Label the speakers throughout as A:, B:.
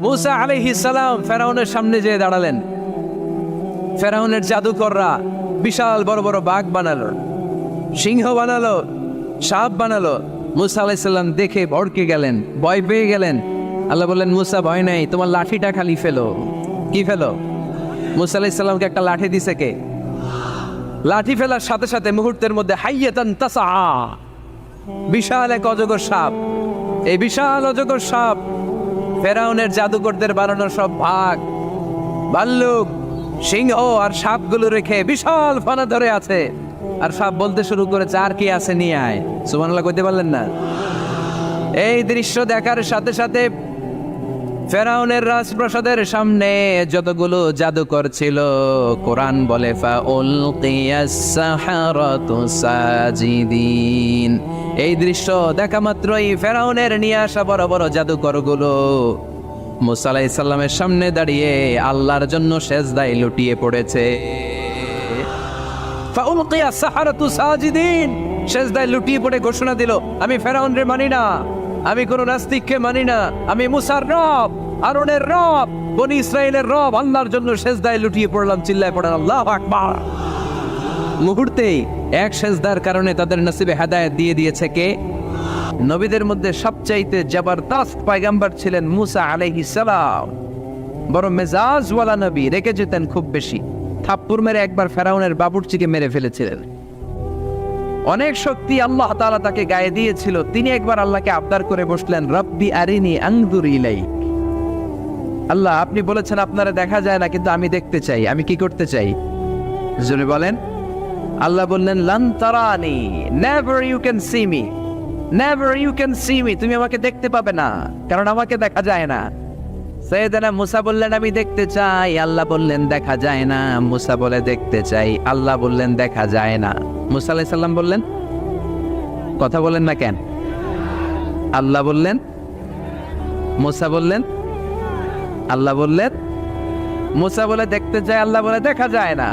A: মুসা আলাইহিস সালাম ফেরাউনের সামনে যেয়ে দাঁড়ালেন। ফেরাউনের জাদুকররা বিশাল বড় বড় বাঘ বানালো, সিংহ বানালো, সাপ বানালো। মুসা আলাইহিস সালাম দেখে ভড়কে গেলেন, ভয় পেয়ে গেলেন। আল্লাহ বললেন, মুসা ভয় নাই, তোমার লাঠিটা খালি ফেলো। কি ফেলো? মুসা আলাইহিস সালামকে একটা লাঠি দিছে কে? লাঠি ফেলার সাথে সাথে মুহূর্তের মধ্যে হাইয়াতান তাসআ, বিশাল এক অজগর সাপ। এই বিশাল অজগর সাপ ফেরাউনের জাদুকরদের বানানো সব বাঘ, ভাল্লুক, সিংহ আর সাপগুলো রেখে বিশাল ফানা ধরে আছে। আর সাপ বলতে শুরু করেছে, আর কি আছে নিয়ে আয়। সুবহানাল্লাহ কইতে পারলেন না? এই দৃশ্য দেখার সাথে সাথে ফেরাউনের রাজপ্রাসাদের সামনে যতগুলো জাদুকর ছিল, কোরআন বলে ফাউলকিয়াস সাহারাতু সাজিদিন। এই দৃশ্য দেখা মাত্রই ফেরাউনের নিয়ে আসা বড় বড় জাদুকরগুলো মুসা আলাইহিস সালামের সামনে দাঁড়িয়ে আল্লাহর জন্য সেজদায় লুটিয়ে পড়েছে। ফাউলকিয়াস সাহারাতু সাজিদিন, সেজদায় লুটিয়ে পড়ে ঘোষণা দিল, আমি ফেরাউনরে মানি না, আমি কোন নাস্তিককে মানি না, আমি মুসার রব, হারুনের রব, বনি ইসরাইলের রব, আল্লাহর জন্য সেজদায় লুটিয়ে পড়লাম। চিল্লায় পড়েন আল্লাহু আকবার। মুহূর্তেই এক সেজদার কারণে তাদের নসিবে হেদায়েত দিয়ে দিয়েছে কে? নবীদের মধ্যে সবচাইতে জবরদস্ত পয়গম্বর ছিলেন মুসা আলাইহিস সালাম। বড় মেজাজওয়ালা নবী, রেখে যেতেন খুব বেশি। থাপ্পড় মেরে একবার ফেরাউনের বাবুর্চিকে মেরে ফেলেছিলেন। অনেক শক্তি আল্লাহ তাআলা তাকে গায়ে দিয়েছিল। তিনি একবার আল্লাহকে আবদার করে বসলেন, রব্বি আরিনি আনজুর ইলাইক। আল্লাহ, আপনি বলেছেন আপনারা দেখা যায় না, কিন্তু আমি দেখতে চাই। আমি কি করতে চাই? জোরে বলেন। আল্লাহ বললেন, লান তারানি, never you can see me, never you can see me. তুমি আমাকে দেখতে পাবে না, কারণ আমাকে দেখা যায় না। সাইয়েদনা মুসা বললেন, আমি দেখতে চাই। আল্লাহ বললেন, দেখা যায় না। মুসা বলে, দেখতে চাই। আল্লাহ বললেন, দেখা যায় না। মুসা আলাইহিস সালাম বললেন, কথা বলেন না কেন? আল্লাহ বললেন, মুসা বললেন, আল্লাহ বললেন। মুসা বলে দেখতে চাই, আল্লাহ বলে দেখা যায় না।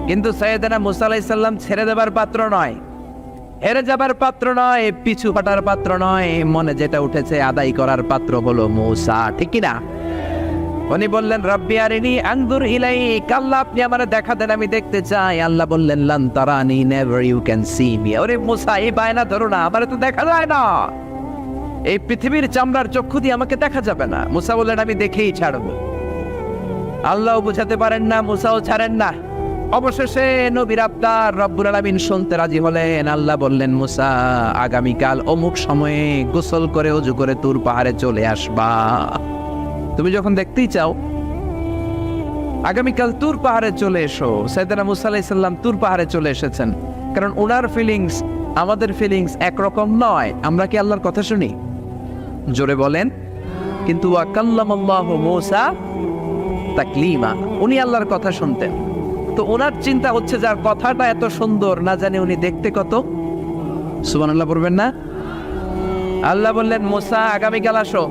A: কিন্তু সাইয়েদনা মুসা আলাইহিস সালাম ছেড়ে দেবার পাত্র নয়, হেরে যাবার পাত্র নয়, পিছু হটার পাত্র নয়। মনে যেটা উঠেছে আদায় করার পাত্র হলো মুসা, ঠিক কি না? উনি বললেন, রব্বি আরিনি আনজুর ইলাইক। আল্লাহ, আপনি আমারে দেখা দেন, আমি দেখতে চাই। আল্লাহ বললেন, লান তারানি, never you can see me. ওরে মুসা, এই বায়না ধরো না, আমারে তো দেখা যায় না। এই পৃথিবীর চামড়ার চক্ষু দিয়ে আমাকে দেখা যাবে না। মুসা বললেন, আমি দেখেই ছাড়বো। আল্লাহও বুঝাতে পারেন না, মুসাও ছাড়েন না। অবশেষে নবীর আবদার রব্বুল আলামিন শুনতে রাজি হলেন। আল্লাহ বললেন, মুসা, আগামীকাল অমুক সময়ে গোসল করে ওযু করে তুর পাহাড়ে চলে আসবা। তুমি যখন দেখতেই চাও, আগামীকাল তুর পাহাড়ে চলে এসো। সাইয়েদনা মুসা আলাইহিস সালাম তুর পাহাড়ে চলে এসেছেন, কারণ ওনার ফিলিংস আমাদের ফিলিংস একরকম নয়। আমরা কি আল্লাহর কথা শুনি? জোরে বলেন। কিন্তু ওয়া কাল্লামাল্লাহু মুসা তাকলিমা, উনি আল্লাহর কথা শুনতেন। তো ওনার চিন্তা হচ্ছে, যার কথাটা এত সুন্দর, না জানি উনি দেখতে কত। সুবহানাল্লাহ বলবেন না? আল্লাহ বললেন, মুসা, আগামীকাল আসো,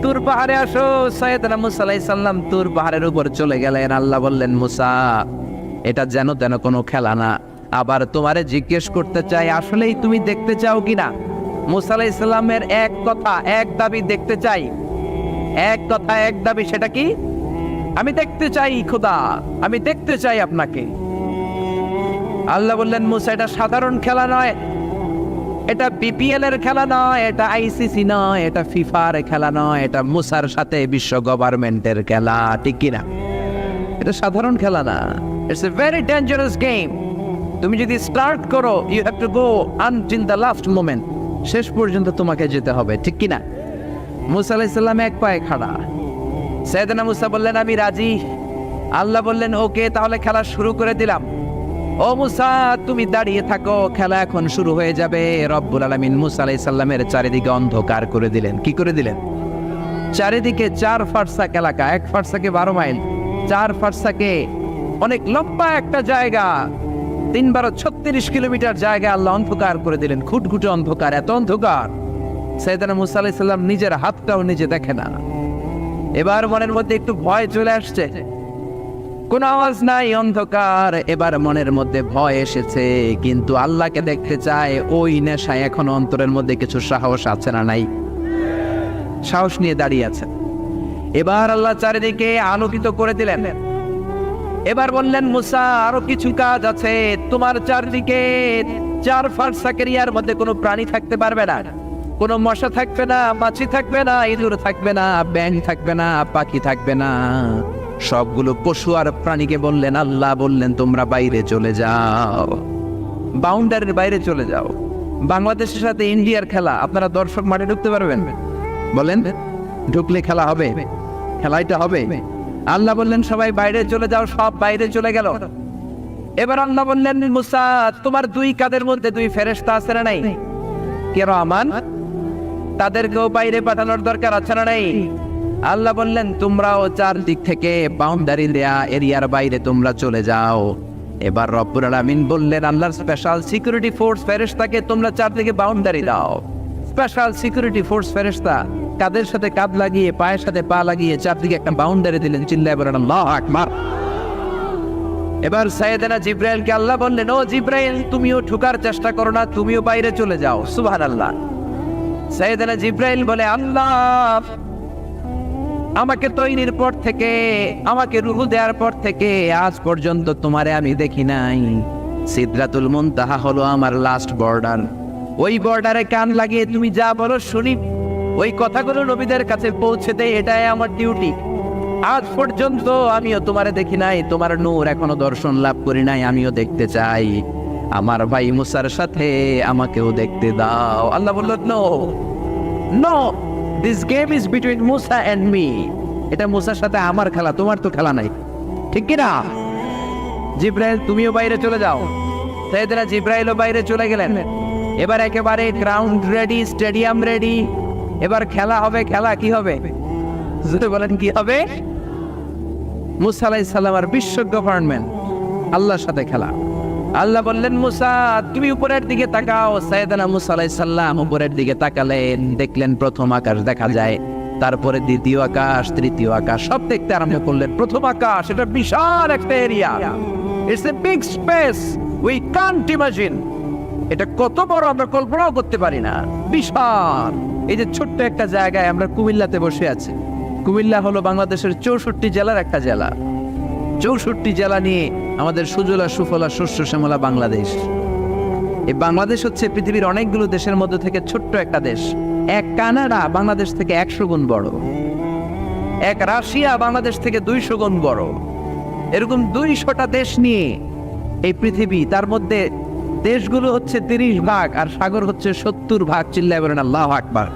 A: তুর পাহাড়ে আসো। সাইয়েদনা মুসা আলাইহিস সালাম তুর পাহাড়ের উপর চলে গেলেন। আল্লাহ বললেন, মুসা, এটা যেন তেন কোনো খেলা না। আবার তোমারে জিজ্ঞেস করতে চাই, আসলেই তুমি দেখতে চাও কিনা? মুসা আলাইহিস সালামের এক কথা এক দাবি, দেখতে চাই। এক কথা এক দাবি, সেটা কি? আমি দেখতে চাই খোদা, আমি দেখতে চাই আপনাকে। আল্লাহ বললেন, মুসা, এটা সাধারণ খেলা নয়, এটা বিপিএল এর খেলা নয়, এটা আইসিসি নয়, এটা ফিফার খেলা নয়, এটা মুসার সাথে বিশ্ব গভর্নমেন্টের খেলা, ঠিক কিনা? এটা সাধারণ খেলা না। It's a very dangerous game. তুমি যদি স্টার্ট করো, you have to go until the last moment. শেষ পর্যন্ত তোমাকে যেতে হবে, ঠিক কিনা? মুসা আলাইহিস সালাম এক পায়ে খাড়া। সাইয়েদনা মুসা বললেন, আমি রাজি। আল্লাহ বললেন, ওকে, তাহলে খেলা শুরু করে দিলাম। ও মুসা, তুমি দাঁড়িয়ে থাকো, খেলা এখন শুরু হয়ে যাবে। রব্বুল আলামিন মুসা আলাইহিস সালামের চারিদিকে অন্ধকার করে দিলেন। কি করে দিলেন? চারিদিকে 4 ফারসাক এলাকা, 1 ফারসাকে 12 মাইল, 4 ফারসাকে অনেক লম্বা একটা জায়গা, 3 × 36 কিলোমিটার জায়গা আল্লাহ অন্ধকার করে দিলেন। খুটখুটে অন্ধকার, এত অন্ধকার সাইয়েদনা মুসা আলাইহিস সালাম নিজের হাতটাও নিজে দেখে না। এবার মনের মধ্যে একটু ভয় চলে আসছে। কোন আওয়াজ নাই, অন্ধকার। এবার মনের মধ্যে ভয় এসেছে, কিন্তু আল্লাহকে দেখতে চায়। ওই নেশায় এখন অন্তরের মধ্যে কিছু সাহস আছে না নাই? সাহস নিয়ে দাঁড়িয়ে আছেন। এবার আল্লাহ চারিদিকে আলোকিত করে দিলেন। এবার বললেন, মুসা আরো কিছু কাজ আছে, তোমার চারদিকে 4 ফারসাক এরিয়ার মধ্যে কোনো প্রাণী থাকতে পারবে না, কোনো মশা থাকবে না, মাছি থাকবে না, ইঁদুর থাকবে না, ব্যাঙ থাকবে না, পাখি থাকবে না। সবগুলো পশু আর প্রাণীকে বললেন, আল্লাহ বললেন তোমরা বাইরে চলে যাও, বাউন্ডারির বাইরে চলে যাও। বাংলাদেশের সাথে ইন্ডিয়ার খেলা, আপনারা দর্শক মাঠে ঢুকতে পারবেন? বলেন, ঢুকলে খেলা হবে? খেলাইটা হবে? আল্লাহ বললেন সবাই বাইরে চলে যাও, সব বাইরে চলে গেল। এবার আল্লাহ বললেন, মুসা তোমার 2 কাঁধের মধ্যে 2 ফেরেশতা আছে না নাই? কিরামান, তাদেরকেও বাইরে পাঠানোর দরকার আছে না নাই? আল্লাহ বললেন তোমরাও 4 দিক থেকে বাউন্ডারি দেয়া এরিয়ার বাইরে তোমরা চলে যাও। এবার রব্বুল আলামিন বললেন, আল্লাহর স্পেশাল সিকিউরিটি ফোর্স ফেরেশতাকে তোমরা 4 দিকে বাউন্ডারি দাও। স্পেশাল সিকিউরিটি ফোর্স ফেরেশতা কাদের সাথে কাঁধ লাগিয়ে, পায়ের সাথে পা লাগিয়ে 4 দিকে একটা বাউন্ডারি দিলেন। চিল্লায়ে বলেন আল্লাহু আকবার। এবার সাইয়েদনা জিব্রাইলকে আল্লাহ বললেন, ও জিব্রাইল তুমিও ঢোকার চেষ্টা করো না, তুমিও বাইরে চলে যাও। সুবহানাল্লাহ। সাইয়েদনা জিব্রাইল বলে, আল্লাহ আমাকে তৈরির পর থেকে, আমাকে রূহ দেওয়ার পর থেকে আজ পর্যন্ত তোমারে আমি দেখি নাই। সিদরাতুল মুনতাহা হলো আমার লাস্ট বর্ডার। ওই বর্ডারে কান লাগিয়ে তুমি যা বলো শুনি, ওই কথাগুলো নবীদের কাছে পৌঁছে দেয়, এটাই আমার ডিউটি। আজ পর্যন্ত আমিও তোমারে দেখি নাই, তোমার নূর এখনো দর্শন লাভ করি নাই, আমিও দেখতে চাই। আমার ভাই মুসার সাথে আমাকেও দেখতে দাও। আল্লাহ বলল, no no, this game is between Musa and me. এটা মুসার সাথে আমার খেলা, তোমার তো খেলা নাই, ঠিক কি না? জিব্রাইল তুমিও বাইরে চলে যাও। সাইয়েদনা জিব্রাইলও বাইরে চলে গেলেন। এবার একেবারে গ্রাউন্ড রেডি, স্টেডিয়াম রেডি। এবার খেলা হবে। খেলা কি হবে? যদি বলেন কি হবে? মুসা আলাইহিস সালাম আর বিশ্ব গভর্নমেন্ট, আল্লাহর সাথে খেলা। আল্লাহ বললেন, মুসা তুমি উপরের দিকে তাকাও। সাইয়েদনা মুসা আলাইহিস সালাম উপরের দিকে তাকালেন, দেখলেন প্রথম আকাশ দেখা যায়, তারপরে দ্বিতীয় আকাশ, তৃতীয় আকাশ, সব দেখতে আরম্ভ করলেন। প্রথম আকাশ, এটা বিশাল একটা area, it's a big space, we can't imagine. এটা কত বড় আমরা কল্পনাও করতে পারি না, বিশাল। এই যে ছোট্ট একটা জায়গায় আমরা কুমিল্লাতে বসে আছি। কুমিল্লা হলো বাংলাদেশের 64 জেলার একটা জেলা। 64 জেলা নিয়ে আমাদের সুজলা সুফলা শস্য শ্যামলা বাংলাদেশ। এই বাংলাদেশ হচ্ছে পৃথিবীর অনেকগুলো দেশের মধ্যে থেকে ছোট্ট একটা দেশ। এক কানাডা বাংলাদেশ থেকে 100 গুণ বড়, এক রাশিয়া বাংলাদেশ থেকে 200 গুণ বড়। এরকম 200টা দেশ নিয়ে এই পৃথিবী, তার মধ্যে দেশগুলো হচ্ছে 30 ভাগ আর সাগর হচ্ছে 70 ভাগ। চিল্লায় বলেন আল্লাহু আকবার।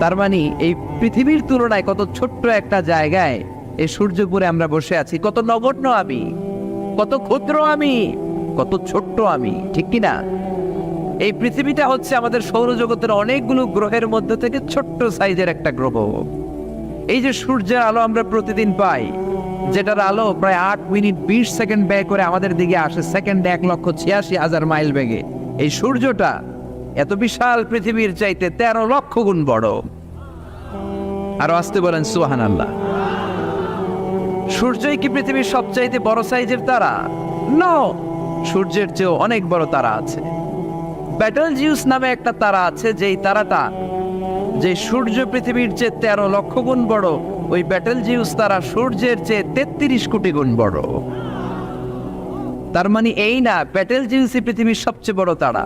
A: তার মানে এই পৃথিবীর তুলনায় কত ছোট্ট একটা জায়গায় এই সূর্যপুরে আমরা বসে আছি। কত নগণ্য আমি, কত ক্ষুদ্র আমি, কত ছোট্ট আমি, ঠিক কিনা? এই পৃথিবীটা হচ্ছে আমাদের সৌরজগতের অনেকগুলো গ্রহের মধ্যে থেকে ছোট্ট সাইজের একটা গ্রহ। এই যে সূর্যের আলো আমরা প্রতিদিন পাই, যেটার আলো প্রায় 8 মিনিট 20 সেকেন্ড ব্যয় করে আমাদের দিকে আসে, সেকেন্ডে 1,86,000 মাইল বেগে। এই সূর্যটা এত বিশাল পৃথিবীর চাইতে 13 লক্ষ গুণ বড়। আরো আসতে বলেন সুবহানাল্লাহ। সূর্যই কি পৃথিবীর সবচাইতে বড় সাইজের তারা? নো, সূর্যের চেয়েও অনেক বড় তারা আছে। ব্যাটেলজিউস নামে একটা তারা আছে, যেই তারাটা, যে সূর্য পৃথিবীর চেয়ে 13 লক্ষ গুণ বড়, ওই ব্যাটেলজিউস তারা সূর্যের চেয়ে 33 কোটি গুণ বড়। তার মানে এই না ব্যাটেলজিউসই পৃথিবীর সবচেয়ে বড় তারা।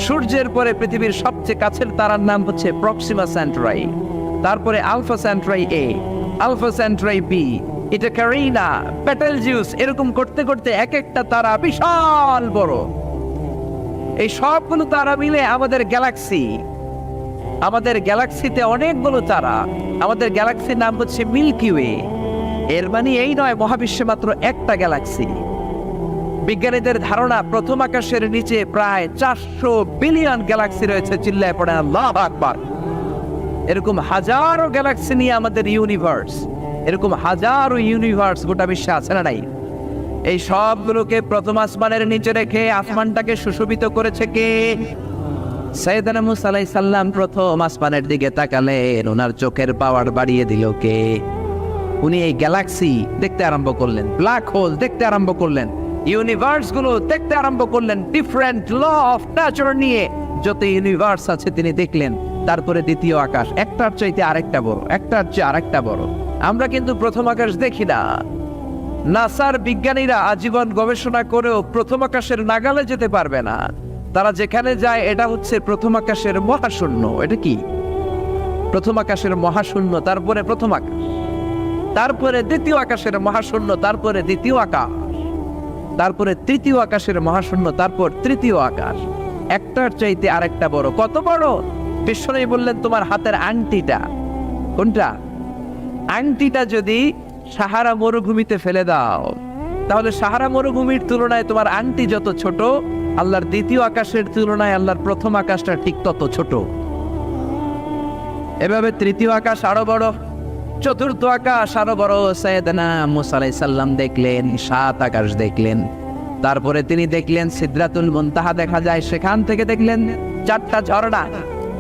A: সূর্যের পরে পৃথিবীর সবচেয়ে কাছের তারার নাম হচ্ছে প্রক্সিমা সেন্টরাই, তারপরে আলফা সেন্টরাই এ, আলফা সেন্টরাই বি, এটা ক্যারিনা, ব্যাটেলজিউস, এরকম করতে করতে এক একটা তারা বিশাল বড়। এই সবগুলো তারা মিলে আমাদের গ্যালাক্সি। আমাদের গ্যালাক্সিতে অনেকগুলো তারা। আমাদের গ্যালাক্সির নাম হচ্ছে মিল্কি ওয়ে। এর মানে এই নয় মহাবিশ্বে মাত্র একটা গ্যালাক্সি। বিজ্ঞানীদের ধারণা প্রথম আকাশের নিচে প্রায় 400 বিলিয়ন গ্যালাক্সি রয়েছে। চিল্লায় পড়েন আল্লাহু আকবার। এরকম হাজারো গ্যালাক্সি নিয়ে আমাদের ইউনিভার্স, এরকম হাজারো ইউনিভার্স গোটা বিশ্বে আছে না নাই? এই সবগুলোকে প্রথম আসমানের নিচে রেখে আসমানটাকে সুশোভিত করেছে কে? সাইয়েদনা মুসা আলাইহিস সালাম প্রথম আসমানের দিকে তাকালেন, ওনার চোখের পাওয়ার বাড়িয়ে দিল কে? উনি এই গ্যালাক্সি দেখতে আরম্ভ করলেন, ব্ল্যাক হোল দেখতে আরম্ভ করলেন, ইউনিভার্স গুলো দেখতে আরম্ভ করলেন। ডিফারেন্ট ল অফ নেচার নিয়ে যত ইউনিভার্স আছে তিনি দেখলেন। তারপরে দ্বিতীয় আকাশ, একটার চাইতে আরেকটা বড়, একটার চেয়ে আরেকটা বড়। আমরা কিন্তু প্রথম আকাশ দেখি না। নাসার বিজ্ঞানীরা আজীবন গবেষণা করেও প্রথম আকাশের নাগালে যেতে পারবে না। তারা যেখানে যায় এটা হচ্ছে প্রথম আকাশের মহাশূন্য। এটা কি? প্রথম আকাশের মহাশূন্য, তারপরে প্রথম আকাশ, তারপরে দ্বিতীয় আকাশের মহাশূন্য, তারপরে দ্বিতীয় আকাশ, তারপরে তৃতীয় আকাশের মহাশূন্য, তারপর তৃতীয় আকাশ। একটার চাইতে আরেকটা বড়। কত বড়? বিশ্বনবী বললেন তোমার হাতের আংটিটা। কোনটা? আংটিটা যদি সাহারা মরুভূমিতে ফেলে দাও, তাহলে সাহারা মরুভূমির তুলনায় তোমার আংটি যত ছোট, আল্লাহর দ্বিতীয় আকাশের তুলনায় আল্লাহর প্রথম আকাশটা ঠিক তত ছোট। এভাবে তৃতীয় আকাশ আরো বড়, চতুর্থ আকাশ আরো বড়। সাইয়েদনা মুসা আলাইহিস সালাম দেখলেন 7 আকাশ দেখলেন। তারপরে তিনি দেখলেন সিদরাতুল মুনতাহা দেখা যায়, সেখান থেকে দেখলেন 4টা ঝর্ণা,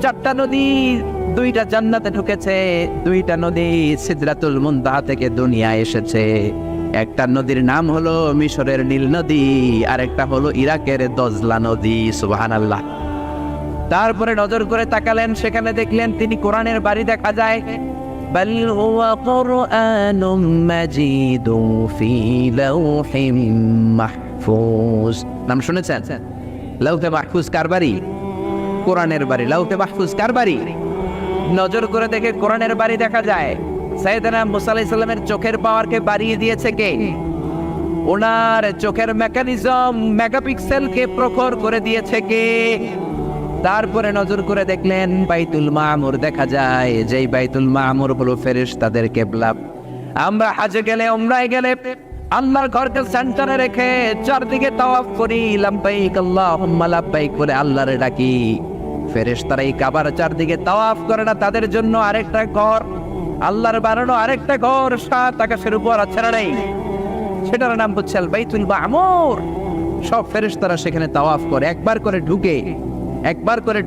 A: 4টা নদী। 2টা জান্নাতে ঢুকেছে, 2টা নদী সিদরাতুল মুনতাহা থেকে দুনিয়ায় এসেছে। একটা নদীর নাম হলো মিশরের নীল নদী, আর একটা হলো ইরাকের দজলা নদী। সুবহানাল্লাহ। তারপরে নজর করে তাকালেন, সেখানে দেখলেন তিনি কোরআনের বাড়ি দেখা যায়। বাল হুয়া কুরআনুম মাজিদুন ফি লাওহিম মাহফুজ। নাম শুনেছেন? লাওহে মাহফুজ কার বাড়ি? কোরআনের বাড়ি। লাওহে মাহফুজ কার বাড়ি? নজর করে দেখে কোরআনের বাড়ি দেখা যায়। সাইয়েদনা মুসা আলাইহিস সালামের চোখের পাওয়ারকে বাড়িয়ে দিয়েছে কে? ওনার চোখের মেকানিজম, মেগাপিক্সেলকে প্রখর করে দিয়েছে কে? তারপরে নজর করে দেখলেন বাইতুল মামুর দেখা যায়, যেই বাইতুল মামুর হলো ফেরেশতাদের কিবলা। আমরা হজে গেলে, উমরায় গেলে আল্লাহর ঘরকে সেন্টারে রেখে চারদিকে তাওয়াফ করি, লাব্বাইক আল্লাহুম্মা লাব্বাইক বলে আল্লাহরে ডাকি। ফেরেশতারা এই কাবার চারদিকে তাওয়াফ করে না, তাদের জন্য আরেকটা ঘর, আল্লাহর বানানো আরেকটা ঘর 7 আকাশের উপর আছে না নাই? সেটার নাম হচ্ছে আল বাইতুল মামুর। সব ফেরেশতারা সেখানে তাওয়াফ করে, একবার করে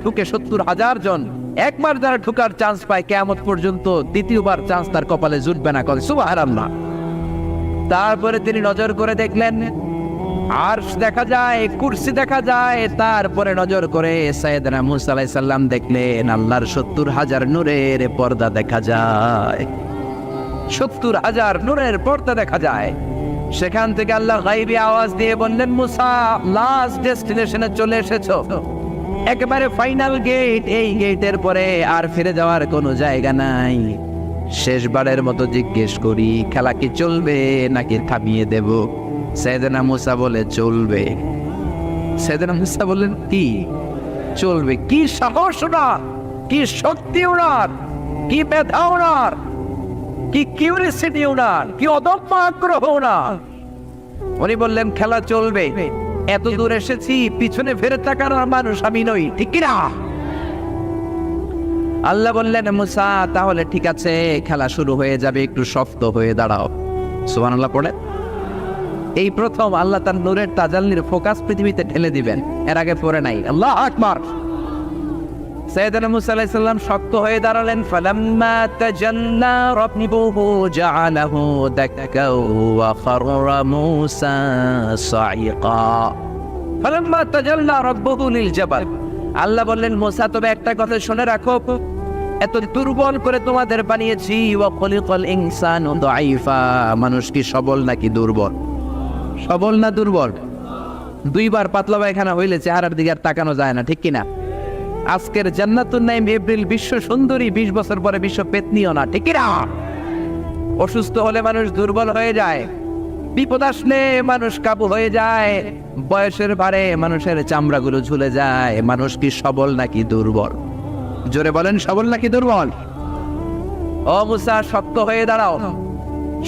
A: ঢুকে 70,000 জন। একবার যারা ঢুকার চান্স পায়, কিয়ামত পর্যন্ত দ্বিতীয়বার চান্স তার কপালে জুটবে না। কয় সুবহানাল্লাহ। তারপরে তিনি নজর করে দেখলেন আরশ দেখা যায়, কুরসি দেখা যায়। তারপরে নজর করে সাইয়েদনা মুসা আলাইহিস সালাম দেখলেন আল্লাহর 70,000 নূরের পর্দা দেখা যায়। 70,000 নূরের পর্দা দেখা যায়। সেখান থেকে আল্লাহ গায়বী আওয়াজ দিয়ে বললেন, মুসা লাস্ট ডেস্টিনেশনে চলে এসেছো, একেবারে ফাইনাল গেট। এই গেটের পরে আর ফিরে যাওয়ার কোনো জায়গা নাই। শেষবারের মতো জিজ্ঞেস করি, খেলা কি চলবে নাকি থামিয়ে দেব? সাইয়েদনা মুসা বলে চলবে। সাইয়েদনা মুসা বললেন কি চলবে? কি সাহস ওনার, কি শক্তি ওনার, কি মেধা ওনার, কি কিউরিসিটি ওনার, কি অদম্য আগ্রহ ওনার। উনি বললেন খেলা চলবে। এত দূর এসেছি, পিছনে ফিরে তাকানোর মানুষ আমি নই, ঠিক কিনা? আল্লাহ বললেন মুসা তাহলে ঠিক আছে, খেলা শুরু হয়ে যাবে, একটু শক্ত হয়ে দাঁড়াও। সুবহানাল্লাহ পড়ে। এই প্রথম আল্লাহ তার নূরের তাজাল্লির ফোকাস পৃথিবীতে ঢেলে দিবেন, এর আগে পড়ে নাই। আল্লাহু আকবার। সাইয়েদনা মুসা আলাইহিস সালাম শক্ত হয়ে দাঁড়ালেন। ফালাম্মা তাজাল্লা রাব্বুহু জাআলাহু দাক্কা ওয়া খাররা মুসা সাইকা। ফালাম্মা তাজাল্লা রাব্বুহু লিল জাবাল। আল্লাহ বললেন মুসা তবে একটা কথা শুনে রাখো, এত দুর্বল করে তোমাদের বানিয়েছি। ওয়া খলিকাল ইনসানু দাঈফা। মানুষ কি সবল নাকি দুর্বল? সবল না দুর্বল? 2 বার পাতলা পায়খানা হইলে চেহারার দিকে আর তাকানো যায় না, ঠিক কিনা? আজকের জান্নাতুন নাইম এপ্রিল বিশ্ব সুন্দরী, 20 বছর পরে বিশ্ব পেতনিও না, ঠিক কিনা? অসুস্থ হলে মানুষ দুর্বল হয়ে যায়, বিপদ আসলে মানুষ কাবু হয়ে যায়, বয়সের ভারে মানুষের চামড়াগুলো ঝুলে যায়। মানুষ কি সবল নাকি দুর্বল? জোরে বলেন, সবল নাকি দুর্বল? ও মুসা শক্ত হয়ে দাঁড়াও।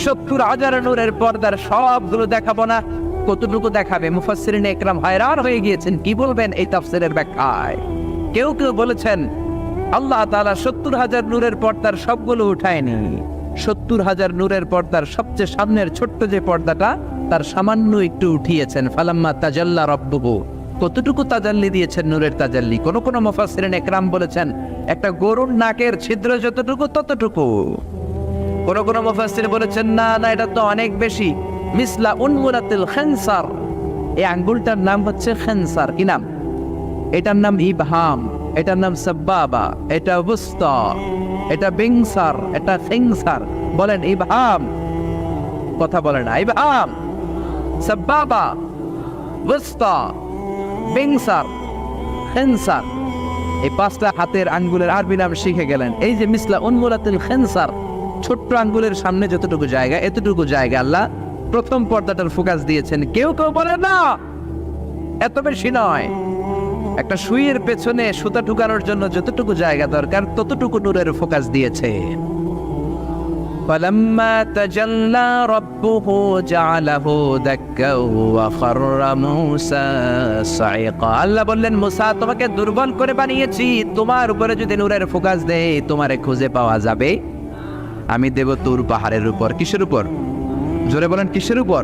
A: 70,000 নূরের পর্দার সবগুলো দেখাবো না, কতটুকু দেখাবে? মুফাসসিরিনে ইকরাম হায়রান হয়ে গিয়েছেন, কি বলবেন এই তাফসীরের ব্যাখ্যায়। কেউ কেউ বলেছেন আল্লাহ তাআলা 70,000 নূরের পর্দার সবগুলো উঠায়নি। 70,000 নূরের পর্দার সবচেয়ে সামনের ছোট্ট যে পর্দাটা, তার সামান্য একটু উঠিয়েছেন। ফালাম্মা তাজাল্লা রাব্বুহু। কতটুকু তাজাল্লি দিয়েছেন নূরের তাজাল্লি? কোন কোন মুফাসসিরিনে ইকরাম বলেছেন একটা গরুর নাকের ছিদ্র যতটুকু ততটুকু। কোন কোন মুফাসসির বলেছেন না না, এটা তো অনেক বেশি। মিসলা উনমুরাতিল খানসার। এই আঙ্গুলটার নাম হচ্ছে খানসার। কি নাম? এটার নাম ইবহাম, এটার নাম সাব্বাবা, এটা বুস্তা, এটা বিংসার, এটা সিংসার। বলেন ইবহাম, কথা বলেন না, ইবহাম, সাব্বাবা, বুস্তা, বিংসার, খিনসার। এই 5টা হাতের আঙ্গুলের আরবি নাম শিখে গেলেন। এই যে মিসলা উনমুলাতুল খিনসার, ছোট্ট আঙ্গুলের সামনে যতটুকু জায়গা, এতটুকু জায়গা আল্লাহ প্রথম পর্দাটার ফোকাস দিয়েছেন। কেউ কেউ বলে না এত বেশি নয়, একটা সুইয়ের পেছনে সুতা ঢুকানোর জন্য যতটুকু জায়গা দরকার ততটুকু নূরের ফোকাস দিয়েছে। فَلَمَّا تَجَلَّى رَبُّهُ جَعَلَهُ دَكًّا وَخَرَّ مُوسَى صَعِقًا। আল্লাহ বললেন, মুসা তোমাকে দুর্বল করে বানিয়েছি, তোমার উপরে যদি নূরের ফোকাস দেই তোমারে খুঁজে পাওয়া যাবে। আমি দেব তুর পাহাড়ের উপর। কিসের উপর? জোরে বলেন, কিসের উপর?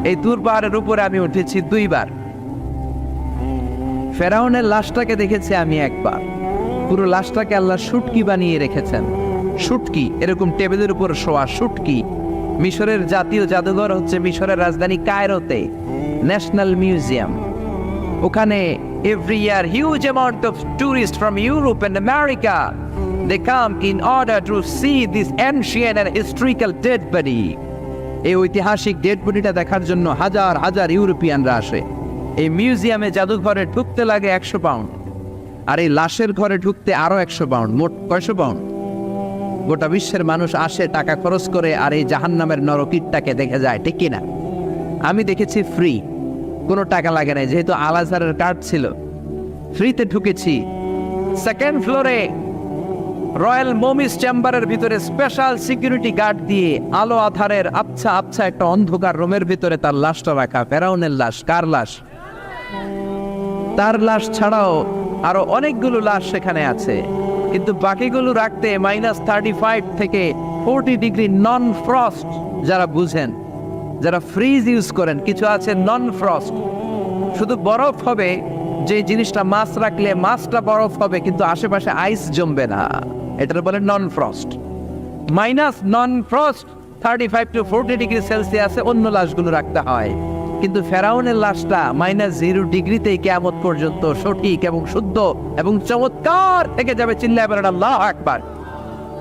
A: এই তুর পাহাড়ের উপরে আমি উঠেছি 2 বার। ফেরাউনের লাশটাকে দেখেছি আমি একবার। পুরো লাশটাকে আল্লাহ শুটকি বানিয়ে রেখেছেন। শুটকি, এরকম টেবিলের উপর শোয়া শুটকি। মিশরের জাতীয় জাদুঘর হচ্ছে মিশরের রাজধানী কায়রোতে, ন্যাশনাল মিউজিয়াম। ওখানে every year huge amount of tourist from Europe and America they come in order to see this ancient and historical dead body. এই ঐতিহাসিক ডেড বডিটা দেখার জন্য হাজার হাজার ইউরোপিয়ানরা আসে। এই মিউজিয়ামে জাদুঘরে ঢুকতে লাগে 100 পাউন্ড, আর এই লাশের ঘরে ঢুকতে আরো 100 পাউন্ড, মোট 100 পাউন্ড। গোটা বিশ্বের মানুষ আসে টাকা খরচ করে আর এই জাহান্নামের নরকীটটাকে দেখে যায়, ঠিক কিনা? আমি দেখেছি ফ্রি, কোনো টাকা লাগে নাই, যেহেতু আল আজহারের কার্ড ছিল, ফ্রিতে ঢুকেছি। 2nd ফ্লোরে রয়্যাল মমিস চেম্বারের ভিতরে স্পেশাল সিকিউরিটি গার্ড দিয়ে আলো আধারের আবছা আবছা একটা অন্ধকার রুমের ভিতরে তার লাশটা রাখা। ফেরাউনের লাশ। কার লাশ? তার লাশ ছাড়াও আরো অনেকগুলো লাশ সেখানে আছে, কিন্তু বাকিগুলো রাখতে -35 থেকে 40 ডিগ্রি নন ফ্রস্ট। যারা বুঝেন, যারা ফ্রিজ ইউজ করেন, কিছু আছে নন ফ্রস্ট, শুধু বরফ হবে, যে জিনিসটা মাছ রাখলে মাছটা বরফ হবে কিন্তু আশেপাশে আইস জমবে না, এটার বলে non frost. Non frost 35 to 40 degree সেলসিয়াসে অন্য লাশগুলো রাখতে হয়, কিন্তু ফেরাউনের লাশটা -0 ডিগ্রিতেই কিয়ামত পর্যন্ত সঠিক এবং শুদ্ধ এবং চমৎকার থেকে যাবে। চিল্লায় বলেন আল্লাহু আকবার।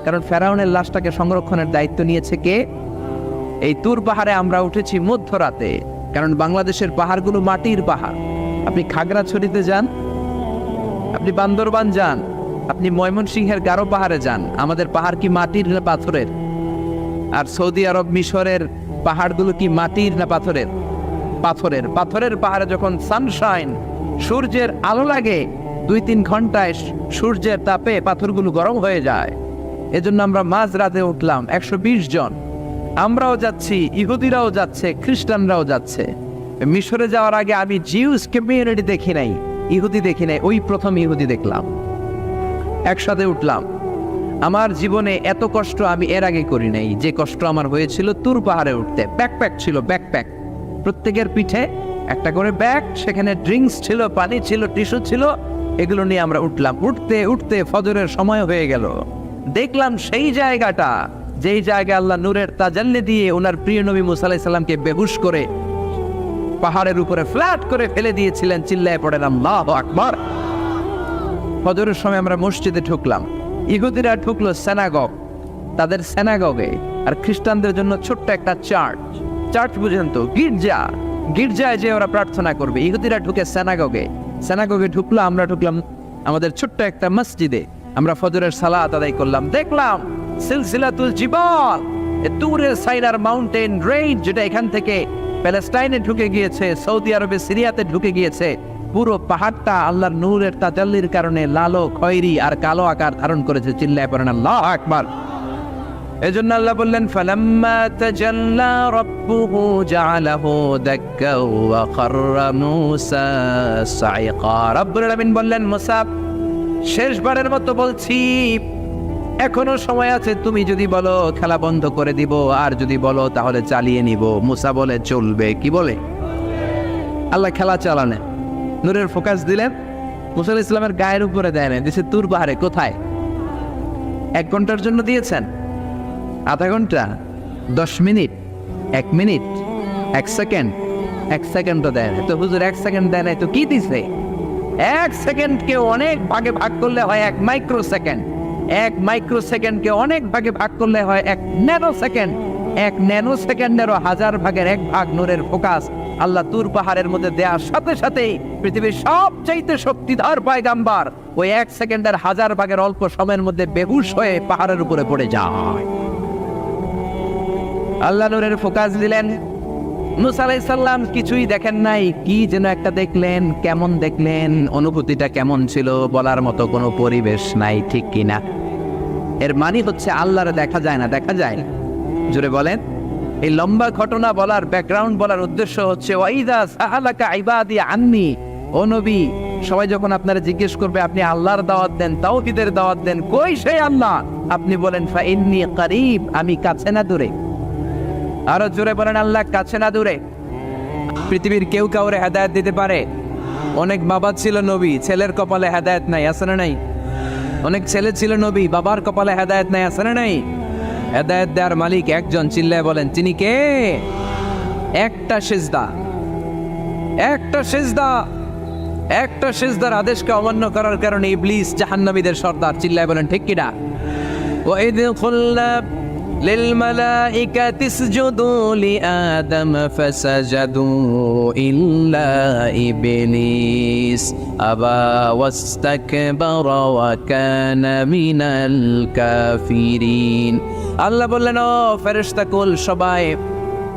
A: কারণ ফেরাউনের লাশটাকে সংরক্ষণের দায়িত্ব নিয়েছে কে? এই তুর পাহাড়ে আমরা উঠেছি মধ্যরাতে, কারণ বাংলাদেশের পাহাড়গুলো মাটির পাহাড়। আপনি খাগড়াছড়িতে যান, আপনি বান্দরবান যান, আপনি ময়মনসিংহের গারো পাহাড়ে যান, আমাদের পাহাড় কি মাটির না পাথরের? আর সৌদি আরব মিশরের পাহাড়গুলো কি মাটির না পাথরের? পাথরের। পাথরের পাহাড়ে যখন সানশাইন, সূর্যের আলো লাগে, 2-3 ঘন্টায় সূর্যের তাপে পাথরগুলো গরম হয়ে যায়। এজন্য আমরা মাঝ রাতে উঠলাম, 120 জন। আমরাও যাচ্ছি, ইহুদিরাও যাচ্ছে, খ্রিস্টানরাও যাচ্ছে। মিশরে যাওয়ার আগে আমি জিউস কমিউনিটি দেখি নাই, ইহুদি দেখি নাই, ওই প্রথম ইহুদি দেখলাম। একসাথে উঠলাম। আমার জীবনে এত কষ্ট আমি এর আগে করি নাই, যে কষ্ট আমার হয়েছিল তুর পাহাড়ে উঠতে। ব্যাকপ্যাক ছিল, ব্যাকপ্যাক, প্রত্যেকের পিঠে একটা করে ব্যাগ, সেখানে ড্রিঙ্কস ছিল, পানি ছিল, টিস্যু ছিল, এগুলো নিয়ে আমরা উঠলাম। উঠতে উঠতে ফজরের সময় হয়ে গেল। দেখলাম সেই জায়গাটা, যেই জায়গায় আল্লাহ নূরের তাজাল্লি দিয়ে ওনার প্রিয় নবী মুসা আলাইহিস সালামকে বেহুশ করে পাহাড়ের উপরে ফ্ল্যাট করে ফেলে দিয়েছিলেন। চিল্লায় পড়েন আল্লাহু আকবার। ফজরের সময় আমরা মসজিদে ঢুকলাম। ইহুদিরা ঢুকলো সিনাগগ, তাদের সিনাগগে, আর খ্রিস্টানদের জন্য ছোট্ট একটা চার্চ। চার্চ বুঝেন তো, গির্জা। গির্জায় যে ওরা প্রার্থনা করবে। ইহুদিরা ঢুকে সিনাগগে। সিনাগগে ঢুকলো, আমরা ঢুকলাম আমাদের ছোট্ট একটা মসজিদে। আমরা ফজরের সালাত আদায় করলাম। দেখলাম সিলসিলাতুল জিবাল, তুরের সাইনার মাউন্টেন রেঞ্জ, যেটা এখান থেকে প্যালেস্টাইনে ঢুকে গিয়েছে, সৌদি আরবে, সিরিয়াতে ঢুকে গিয়েছে। পুরো পাহাড়টা আল্লাহর নূরের তাজাল্লির কারণে লালো, খয়েরি আর কালো আকার ধারণ করেছে। চিল্লায় পড়েন আল্লাহু আকবার। এজন্য আল্লাহ বললেন, ফালাম্মা তাজাল্লা রাব্বুহু জাআলাহু দাক্কা ওয়া খাররা মূসা সাইকা। রব্বুল আলামিন বললেন, মুসা, শেষবারের মতো বলছি, এখনো সময় আছে, তুমি যদি বলো খেলা বন্ধ করে দিব, আর যদি বলো তাহলে চালিয়ে নিব। মুসা বলে চলবে। কি বলে? আল্লাহ খেলা চালালেন, নূরের ফোকাস দিলেন। মুসা আলাইহিস সালামের গায়ের উপরে দেয় না, দিছে তুর পাহাড়ে। কোথায়? 1 ঘন্টার জন্য দিয়েছেন, আধা ঘন্টা, 10 মিনিট, 1 মিনিট, 1 সেকেন্ড, 1 সেকেন্ডও দেয় না। তো হুজুর 1 সেকেন্ড দেয় নাই তো কি দিছে? এক সেকেন্ডকে অনেক ভাগে ভাগ করলে হয় 1 মাইক্রো সেকেন্ড, 1 মাইক্রো সেকেন্ডকে অনেক ভাগে ভাগ করলে হয় 1 ন্যানো সেকেন্ড, 1 ন্যানো সেকেন্ডেরও 1000 ভাগের 1 ভাগ নূরের ফোকাস আল্লাহ তুর পাহাড়ের মধ্যে দেওয়ার সাথে সাথেই পৃথিবীর সবচাইতে শক্তিধর পয়গাম্বার ওই 1 সেকেন্ডের 1000 ভাগের অল্প সময়ের মধ্যে বেহুশ হয়ে পাহাড়ের উপরে পড়ে যায়। আল্লাহ নূরের ফোকাস দিলেন। মুসা আলাইহিস সালাম কিছুই দেখেন নাই, কি যেন একটা দেখলেন। কেমন দেখলেন, অনুভূতিটা কেমন ছিল বলার মতো কোনো পরিবেশ নাই, ঠিক কিনা? এর মানে হচ্ছে আল্লাহরে দেখা যায় না, দেখা যায় না। জোরে বলেন। এই লম্বা ঘটনা বলার, ব্যাকগ্রাউন্ড বলার উদ্দেশ্য হচ্ছে ওয়াইদা সাআলাকা ইবাদি আন্নি, ও নবী, সবাই যখন আপনারা জিজ্ঞেস করবে আপনি আল্লাহর দাওয়াত দেন, তাওহীদের দাওয়াত দেন, কই সেই আল্লাহ? আপনি বলেন ফা ইন্নী করিব, আমি কাছে না দূরে। আরো জোরে বলেন আল্লাহ কাছে না দূরে। পৃথিবীর কেউ কাউরে হেদায়েত দিতে পারে? অনেক বাবা ছিল নবী, ছেলের কপালে হেদায়েত নাই, আছে না নাই? অনেক ছেলে ছিল নবী, বাবার কপালে হেদায়েত নাই, আছে না নাই? হেদায়েত দেওয়ার মালিক একজন, চিল্লায় বলেন তিনি কে? একটা সিজদা, একটা সিজদা, একটা সিজদার আদেশকে অমান্য করার কারণে ইবলিস জাহান্নামীদের সর্দার, চিল্লায় বলেন ঠিক কিনা? وَإِذْ قُلْنَا لِلْمَلَائِكَةِ اسْجُدُوا لِآدَمَ فَسَجَدُوا إِلَّا إِبْلِيسَ أَبَى وَاسْتَكْبَرَ وَكَانَ مِنَ الْكَافِرِينَ। আল্লাহ বললেন, ও ফেরেশতাকুল সবাই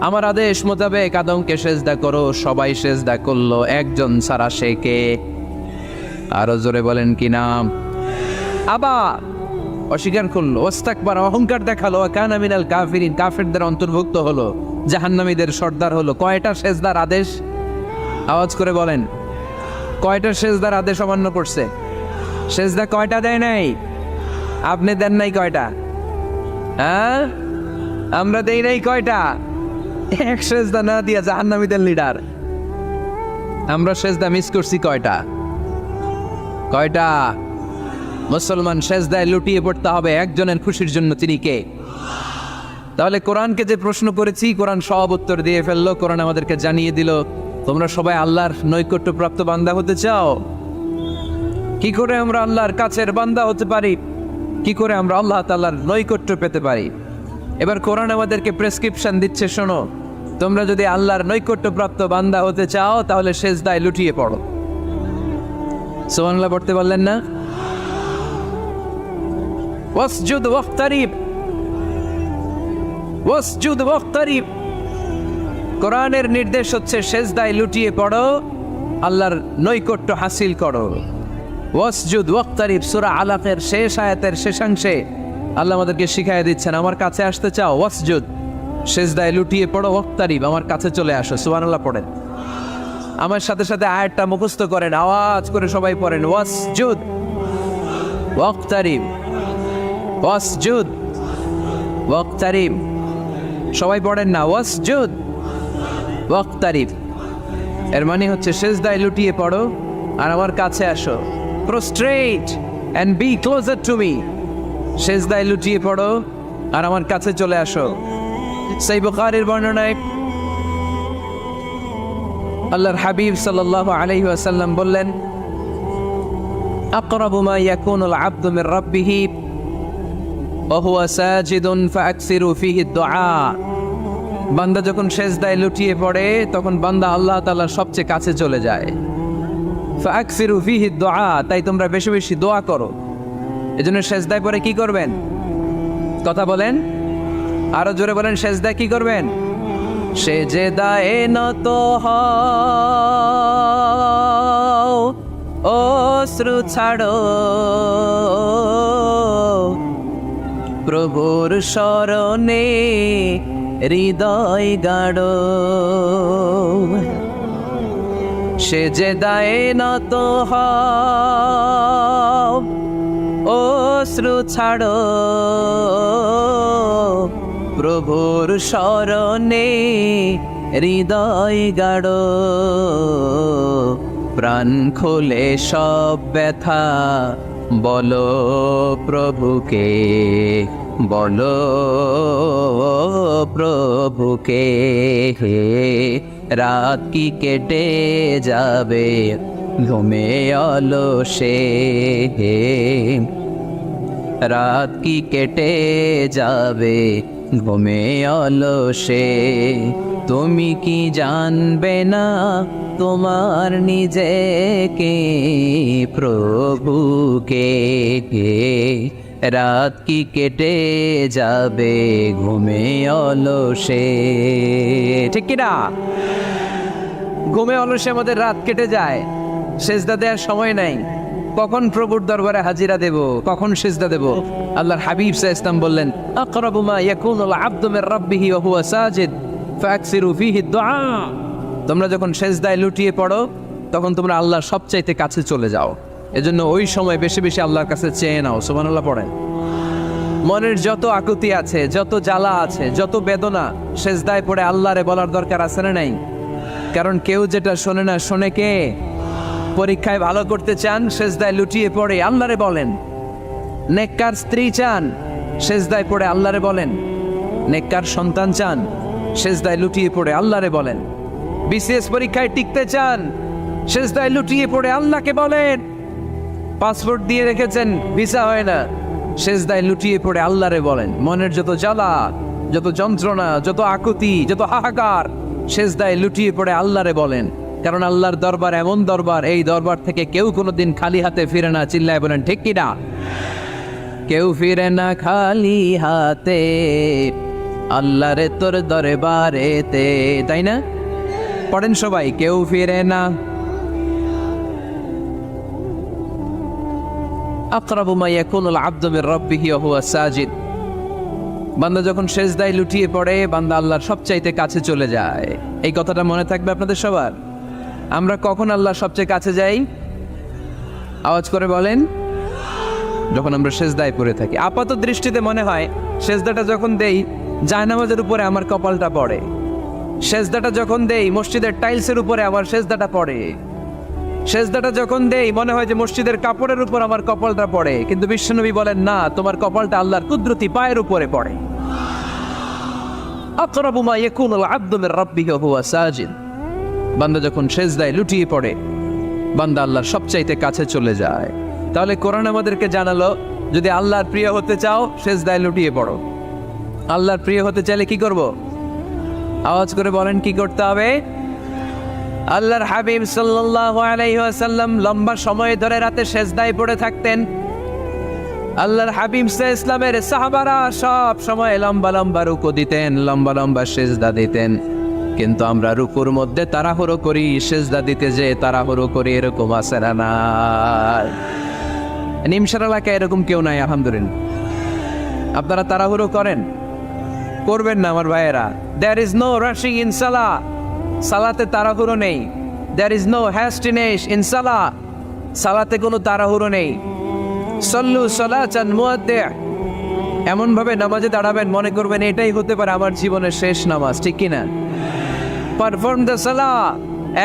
A: আমার আদেশ মোতাবেক আদমকে সেজদা করো। সবাই সেজদা করলো, একজন ছাড়া, সে কে? আরো জোরে বলেন কি নাম? আবার অস্বীকার করলো, ওয়াস্তাকবার, অহংকার দেখালো, কানা মিনাল কাফিরিন, কাফেরদের অন্তর্ভুক্ত হলো, জাহান্নামীদের সর্দার হলো। কয়টা সেজদার আদেশ? আওয়াজ করে বলেন, কয়টা সেজদার আদেশ অমান্য করছে? সেজদা কয়টা দেয় নাই? আপনি দেন নাই কয়টা? হ্যাঁ, আমরা দেই নাই কয়টা? এক সেজদা না দিয়া জাহান্নামীদের লিডার। আমরা সেজদা মিস করছি কয়টা? কয়টা? মুসলমান সেজদায় লুটিয়ে পড়তে হবে একজনের খুশির জন্য, তিনি কে? তাহলে কোরআনকে যে প্রশ্ন করেছি, কোরআন সব উত্তর দিয়ে ফেললো। কোরআন আমাদেরকে জানিয়ে দিল, তোমরা সবাই আল্লাহর নৈকট্যপ্রাপ্ত বান্দা হতে চাও? কি করে আমরা আল্লাহর কাছের বান্দা হতে পারি? কি করে আমরা আল্লাহ তাআলার নৈকট্য পেতে পারি? এবার কোরআন আমাদেরকে প্রেসক্রিপশন দিচ্ছে, শোনো, তোমরা যদি আল্লাহর নৈকট্যপ্রাপ্ত বান্দা হতে চাও তাহলে সেজদায় লুটিয়ে পড়ো। সুবহানাল্লাহ পড়তে পারলেন না? ওয়াসজুদ ওয়াক্তারিব, ওয়াসজুদ ওয়াক্তারিব। কোরআনের নির্দেশ হচ্ছে সেজদায় লুটিয়ে পড়ো, আল্লাহর নৈকট্য হাসিল করো। ওয়াসজুদ ওয়াক্তারিব, সূরা আলাকের শেষ আয়াতের শেষাংশে আল্লাহ আমাদেরকে শিখাইয়া দিচ্ছেন, আমার কাছে আসতে চাও, ওয়াসজুদ, সেজদায় লুটিয়ে পড়ো, ওয়াক্তারিব, আমার কাছে চলে আসো। সুবহানাল্লাহ পড়েন। আমার সাথে সাথে আয়াতটা মুখস্থ করেন, আওয়াজ করে সবাই পড়েন, ওয়াসজুদ ওয়াক্তারিব, ওয়াসজুদ ওয়াক্তারিব। সবাই পড়েন না, ওয়াসজুদ ওয়াক্তারিব। এর মানে হচ্ছে সেজদায় লুটিয়ে পড়ো আর আমার কাছে আসো। Prostrate and be closer to me. সেজদায় লুটিয়ে পড়ো আর আমার কাছে চলে আসো। সহিহ বুখারীর বর্ণনায় আল্লাহর হাবিব সাল্লাল্লাহু আলাইহি ওয়াসাল্লাম বললেন, আকরাবু মা ইয়াকুনুল আবদু মির রাব্বিহি ওয়া হুয়া সাজিদুন ফাআকসিরু ফীহি দুআ। বান্দা যখন সেজদায় লুটিয়ে পড়ে তখন বান্দা আল্লাহ তাআলার সবচেয়ে কাছে চলে যায়। ফাআকসিরু ফীহি দুআ, তাই তোমরা বেশি বেশি দোয়া করো। এজন্য সেজদায় পড়ে কি করবেন? কথা বলেন, আরো জোরে বলেন, সেজদায় কি করবেন? সেজদায়ে নত হও, অশ্রু ছাড়ো, প্রভুর শরণে হৃদয় গাড়ো। সেজদায়ে নত হও, অশ্রু ছাড়ো, প্রভুর শরণে হৃদয় গাড়ো। প্রাণ খুলে সব ব্যথা বলো প্রভুকে, বলো প্রভুকে। রাত কি কেটে যাবে, ঘুমে অলসে, রাত কি কেটে যাবে ঘুমে অলসে। তুমি কি জানবে না তোমার নিজেকে প্রভুকে, রাত কি কেটে যাবে ঘুমে অলসে। ঠিক কিনা? ঘুমে অলসে আমাদের রাত কেটে যায়, সেজদা দেওয়ার সময় নাই। কখন প্রভুর দরবারে হাজিরা দেব, কখন সেজদা দেব? আল্লাহর হাবিব সাল্লাল্লাহু আলাইহি ওয়াসাল্লাম বললেন, আকরাবু মা ইয়াকুনুল আবদু মির রাব্বিহি ওয়া হুয়া সাজিদ ফাকসিরু ফীহি দুআ। তোমরা যখন সেজদায় লুটিয়ে পড়ো তখন তোমরা আল্লাহর সবচাইতে কাছে চলে যাও। এজন্য ওই সময় বেশি বেশি আল্লাহর কাছে চেয়ে নাও। সুবহানাল্লাহ পড়েন। মনের যত আকুতি আছে, যত জ্বালা আছে, যত বেদনা, সেজদায় পড়ে আল্লাহরে বলার দরকার আছে না নাই? কারণ কেউ যেটা শোনে না, শোনে কে? পরীক্ষায় ভালো করতে চান, সেজদায় লুটিয়ে পড়ে আল্লাহরে বলেন। নেককার স্ত্রী চান, সেজদায় পড়ে আল্লাহরে বলেন। নেককার সন্তান চান, সেজদায় লুটিয়ে পড়ে আল্লাহরে বলেন। বিসিএস পরীক্ষায় টিকতে চান, সেজদায় লুটিয়ে পড়ে আল্লাহকে বলেন। পাসপোর্ট দিয়ে রেখেছেন, ভিসা হয় না, সেজদায় লুটিয়ে পড়ে আল্লাহরে বলেন। মনের যত জ্বালা, যত যন্ত্রণা, যত আকুতি, যত হাহাকার, সেজদায় লুটিয়ে পড়ে আল্লাহরে বলেন। কারণ আল্লাহর দরবার এমন দরবার, এই দরবার থেকে কেউ কোনোদিন খালি হাতে ফিরে না। চিল্লায় বলেন ঠিক কিনা? কেউ ফিরে না খালি হাতে আল্লাহরে তোর দরবারেতে, তাই না? পড়েন সবাই, কেউ ফিরে না। আকরাবু মা ইয়াকুনুল আবদু মির রাব্বিহি ওয়া হুয়া সাজিদ। বান্দা যখন সেজদায় লুটিয়ে পড়ে, বান্দা আল্লাহর সবচাইতে কাছে চলে যায়। এই কথাটা মনে থাকবে আপনাদের সবার। আমরা কখন আল্লাহর সবচেয়ে কাছে যাই? আওয়াজ করে বলেন। যখন আমরা সেজদায় পড়ে থাকি। আপাত দৃষ্টিতে মনে হয় সেজদাটা যখন দেই জায়নামাজের উপরে আমার কপালটা পড়ে, সেজদাটা যখন দেই মসজিদের টাইলসের উপরে আমার সেজদাটা পড়ে, সেজদাটা যখন দেই মনে হয় যে মসজিদের কাপড়ের উপর আমার কপালটা পড়ে। কিন্তু বিশ্বনবী বলেন, না, তোমার কপালটা আল্লাহর কুদরতি পায়ের উপরে পড়ে। আকরাবু মা ইয়াকুনুল আবদু মির রাব্বিহি ওয়া হুয়া সাজিদ। বান্দা যখন সেজদায় লুটিয়ে পড়ে, বান্দা আল্লাহর সবচাইতে কাছে চলে যায়। তাহলে কোরআন আমাদেরকে জানালো, যদি আল্লাহর প্রিয় হতে চাও সেজদায় লুটিয়ে পড়ো। আল্লাহর প্রিয় হতে চাইলে কি করব? আওয়াজ করে বলেন, কি করতে হবে? আল্লাহর হাবিব সাল্লাল্লাহু আলাইহি ওয়াসাল্লাম লম্বা সময় ধরে রাতে সেজদায় পড়ে থাকতেন। আল্লাহর হাবিব সাল্লাল্লাহু আলাইহি ওয়াসাল্লামের সাহাবারা সব সময় লম্বা লম্বা রুকু দিতেন, লম্বা লম্বা সেজদা দিতেন। কিন্তু আমরা রুকুর মধ্যে তাড়াহুড়ো করি, সেজদা দিতে যে তাড়াহুড়ো করি, এরকম আছে না? নাই। নিমসার এলাকায় এরকম কেউ নাই আলহামদুলিল্লাহ। আপনারা তাড়াহুড়ো করেন? করবেন না আমার ভাইয়েরা। There is no rushing in salah. সালাতে তাড়াহুড়ো নেই। There is no hastiness in salah. সালাতে কোনো তাড়াহুড়ো নেই। সল্লু সালাতান মুআদ্দি'। এমন ভাবে নামাজে দাঁড়াবেন মনে করবেন এটাই হতে পারে আমার জীবনের শেষ নামাজ, ঠিক কি না? Perform the salah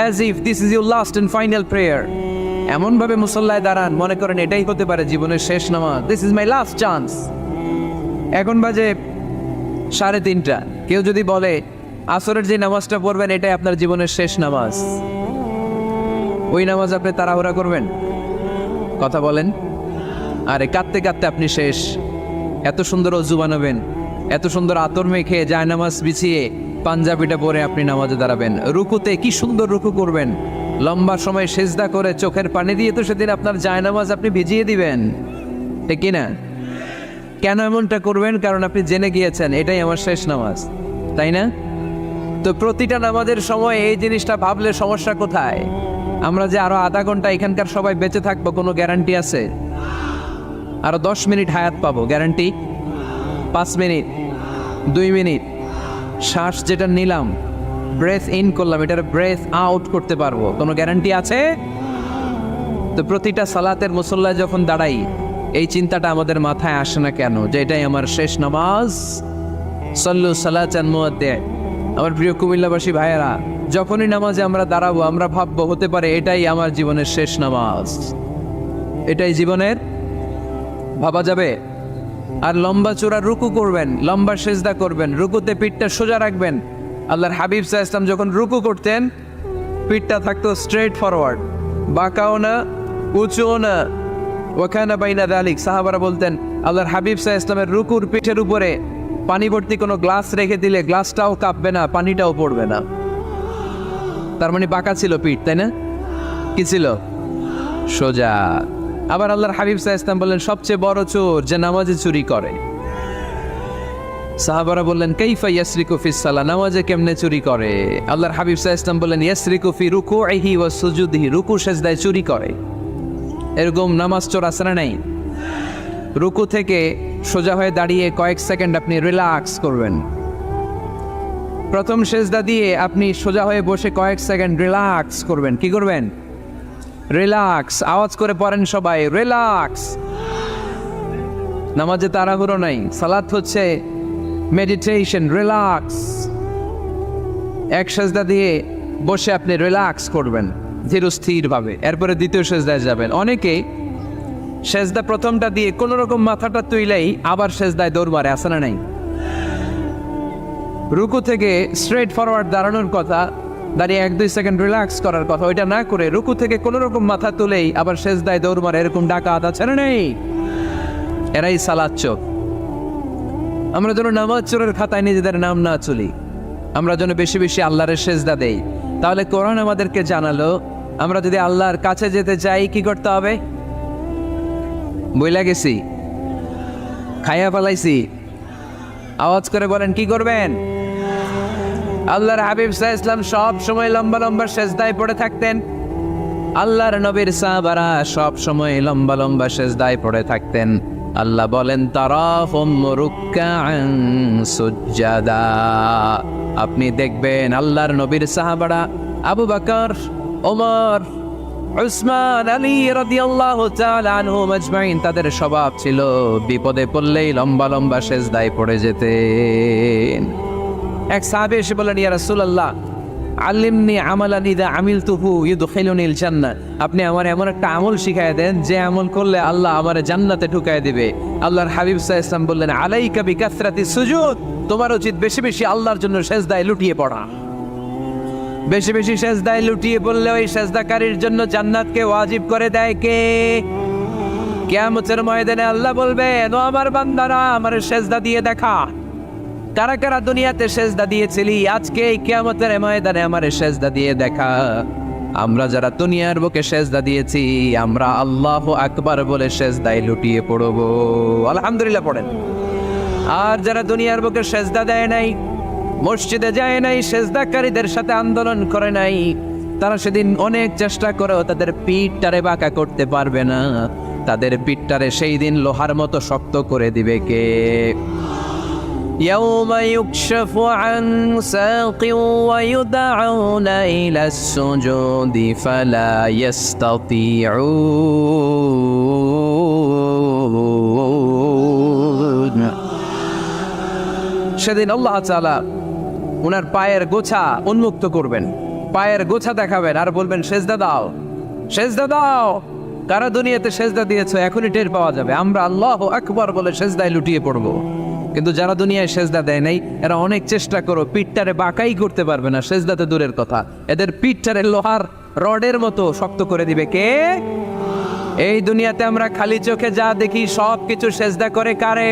A: as if this is your last and final prayer. এমন ভাবে মুসল্লায় দাঁড়ান মনে করেন এটাই হতে পারে জীবনের শেষ নামাজ। This is my last chance. এখন বাজে 3:30। কেউ যদি বলে আসরের যে নামাজটা পড়বেন এটাই আপনার জীবনের শেষ নামাজ, ওই নামাজ আপনি তাড়াহুড়া করবেন? কথা বলেন। আরে কাঁদতে কাঁদতে আপনি শেষ। এত সুন্দর অজু বানাবেন, এত সুন্দর আতর মেখে জায়নামাজ বিছিয়ে পাঞ্জাবিটা পরে আপনি নামাজে দাঁড়াবেন। রুকুতে কি সুন্দর রুকু করবেন, লম্বা সময় সেজদা করে চোখের পানি দিয়ে তো সেদিন আপনার জায়নামাজ আপনি ভিজিয়ে দিবেন, ঠিক কিনা? কেন এমনটা করবেন? কারণ আপনি জেনে গিয়েছেন এটাই আমার শেষ নামাজ, তাই না? তো প্রতিটা নামাজের সময় এই জিনিসটা ভাবলে সমস্যা কোথায়? আমরা যে আরো আধা ঘন্টা এখানকার সবাই বেঁচে থাকবো কোনো গ্যারান্টি আছে? আরো 10 মিনিট হায়াত পাবো, গ্যারান্টি? 5 মিনিট, 2 মিনিট, শ্বাস যেটা নিলাম, ব্রেথ ইন করলাম, এটার ব্রেথ আউট করতে পারবো, কোনো গ্যারান্টি আছে? তো প্রতিটা সালাতের মুসল্লায় যখন দাঁড়াই এই চিন্তাটা আমাদের মাথায় আসে না কেন যে এটাই আমার শেষ নামাজ? সল্লু সালাতান মুআদ্দি'। আমার প্রিয় কুমিল্লাবাসী ভাইয়েরা, যখনই নামাজে আমরা দাঁড়াবো আমরা ভাববো হতে পারে এটাই আমার জীবনের শেষ নামাজ, এটাই জীবনের, ভাবা যাবে? আর লম্বা চূড়া রুকু করবেন, লম্বা সেজদা করবেন, রুকুতে পিঠটা সোজা রাখবেন। আল্লাহর হাবিব সাল্লাল্লাহু আলাইহি ওয়াসাল্লাম যখন রুকু করতেন পিঠটা থাকতো স্ট্রেট ফরওয়ার্ড, বাঁকাও না, উঁচুও না, ওয়াকানা বাইনা যালিক। সাহাবারা বলতেন আল্লাহর হাবিব সাল্লাল্লাহু আলাইহি ওয়াসাল্লামের রুকুর পিঠের উপরে পানি ভর্তি কোনো গ্লাস রেখে দিলে গ্লাসটাও কাঁপবে না, পানিটাও পড়বে না। তার মানে বাঁকা ছিল পিঠ, তাই না? কি ছিল? সোজা। আবার আল্লাহর হাবিব সাল্লাল্লাহু আলাইহি ওয়াসাল্লাম বললেন সবচেয়ে বড় চোর যে নামাজে চুরি করে। সাহাবারা বললেন কাইফা ইয়াসরিকু ফিস সালাহ, নামাজে কেমনে চুরি করে? আল্লাহর হাবিব সাল্লাল্লাহু আলাইহি ওয়াসাল্লাম বললেন ইয়াসরিকু ফি রুকুইহি ওয়া সুজুদিহি, রুকু সেজদায় চুরি করে। এরকম নামাজ চোর আছে না নাই? রুকু থেকে সোজা হয়ে দাঁড়িয়ে কয়েক সেকেন্ড আপনি রিল্যাক্স করবেন। প্রথম সেজদা দিয়ে আপনি সোজা হয়ে বসে কয়েক সেকেন্ড রিল্যাক্স করবেন। কি করবেন? রিল্যাক্স। আওয়াজ করে পড়েন সবাই, রিল্যাক্স। নামাজে তাড়াহুড়ো নাই, সালাত হচ্ছে মেডিটেশন, রিল্যাক্স। এক সেজদা দিয়ে বসে আপনি রিল্যাক্স করবেন ধীরস্থির ভাবে, এরপরে দ্বিতীয় সেজদায় যাবেন। অনেকে সেজদা প্রথমটা দিয়ে কোন রকম মাথাটা তুইলেই আবার সেজদায় দৌড় মারে, আছে না নাই? রুকু থেকে স্ট্রেট ফরওয়ার্ড দাঁড়ানোর কথা, দাঁড়িয়ে 1-2 সেকেন্ড রিল্যাক্স করার কথা, ওইটা না করে রুকু থেকে কোন রকম মাথা তুলেই আবার সেজদায় দৌড় মারে, এরকম ডাকাত আছে না নাই? এরাই সালাত চোর। আমরা যেন নামাজ চোরের খাতায় নিজেদের নাম না চলি, আমরা যেন বেশি বেশি আল্লাহর সেজদা দেই। তাহলে কোরআন আমাদেরকে জানালো আমরা যদি আল্লাহর কাছে যেতে চাই কি করতে হবে? বইলা গেছি, খাইয়া ফেলাইছি, আওয়াজ করে বলেন কি করবেন? আল্লাহর হাবিব সাল্লাল্লাহু আলাইহি ওয়াসাল্লাম সব সময় লম্বা লম্বা সেজদায় পড়ে থাকতেন। আল্লাহর নবীর সাহাবারা সব সময় লম্বা লম্বা সেজদায় পড়ে থাকতেন। আল্লাহ বলেন তারাহুম রুকআন সুজদা, আপনি দেখবেন আল্লাহর নবীর সাহাবারা আবু বকর, ওমর, উসমান, আলী রাদিয়াল্লাহু তাআলা আনহুম আজমাইন, তাদের স্বভাব ছিল বিপদে পড়লেই লম্বা লম্বা সেজদায় পড়ে যেতেন। এক সাহাবী এসে বললেন ইয়া রাসূলুল্লাহ আল্লিমনি আমালান ইযা আমিলতুহু ইউদখিলুনিল জান্নাহ, আপনি আমার এমন একটা আমল শিখায় দেন যে আমল করলে আল্লাহ আমারে জান্নাতে ঢুকায় দিবে। আল্লাহর হাবিব সাল্লাল্লাহু আলাইহি ওয়াসাল্লাম বললেন আলাইকা বিকাসরাতিস সুজুদ, তোমার উচিত বেশি বেশি আল্লাহর জন্য সেজদায় লুটিয়ে পড়া। বেশি বেশি সেজদায় লুটিয়ে পড়লে ওই সেজদাকারীর জন্য জান্নাতকে ওয়াজিব করে দেয় কে? কিয়ামতের ময়দানে আল্লাহ বলবেন ও আমার বান্দারা আমার সেজদা দিয়ে দেখা, কারা কারা দুনিয়াতে সেজদা দিয়েছিলি, আজকে এই কিয়ামতের ময়দানে আমার সেজদা দিয়ে দেখা। আমরা যারা দুনিয়ার বুকে সেজদা দিয়েছি আমরা আল্লাহু আকবার বলে সেজদায় লুটিয়ে পড়ব, আলহামদুলিল্লাহ পড়েন। আর যারা দুনিয়ার বুকে সেজদা দেয় নাই, মসজিদে যায় নাই, সেজদাকারীদের সাথে আন্দোলন করে নাই, তারা সেদিন অনেক চেষ্টা করেও তাদের পিঠটারে বাঁকা করতে পারবে না। তাদের পিঠটারে সেই দিন লোহার মতো শক্ত করে দিবে কে? يوم يكشف عن ساق ويدعون إلى السجود فلا يستطيعون, সেদিন আল্লাহ তাআলা ওনার পায়ের গোছা উন্মুক্ত করবেন, পায়ের গোছা দেখাবেন আর বলবেন সেজদা দাও, সেজদা দাও। কারা দুনিয়াতে সেজদা দিয়েছো এখনই টের পাওয়া যাবে। আমরা আল্লাহু আকবার বলে সেজদায় লুটিয়ে পড়বো, কিন্তু যারা দুনিয়ায় সেজদা দেয় নাই এরা অনেক চেষ্টা করো পিঠটারে বাঁকাই করতে পারবে না, সেজদাতে দূরের কথা, এদের পিঠটারে লোহার রডের মতো শক্ত করে দিবে কে? এই দুনিয়াতে আমরা খালি চোখে যা দেখি সব কিছু সেজদা করে কারে?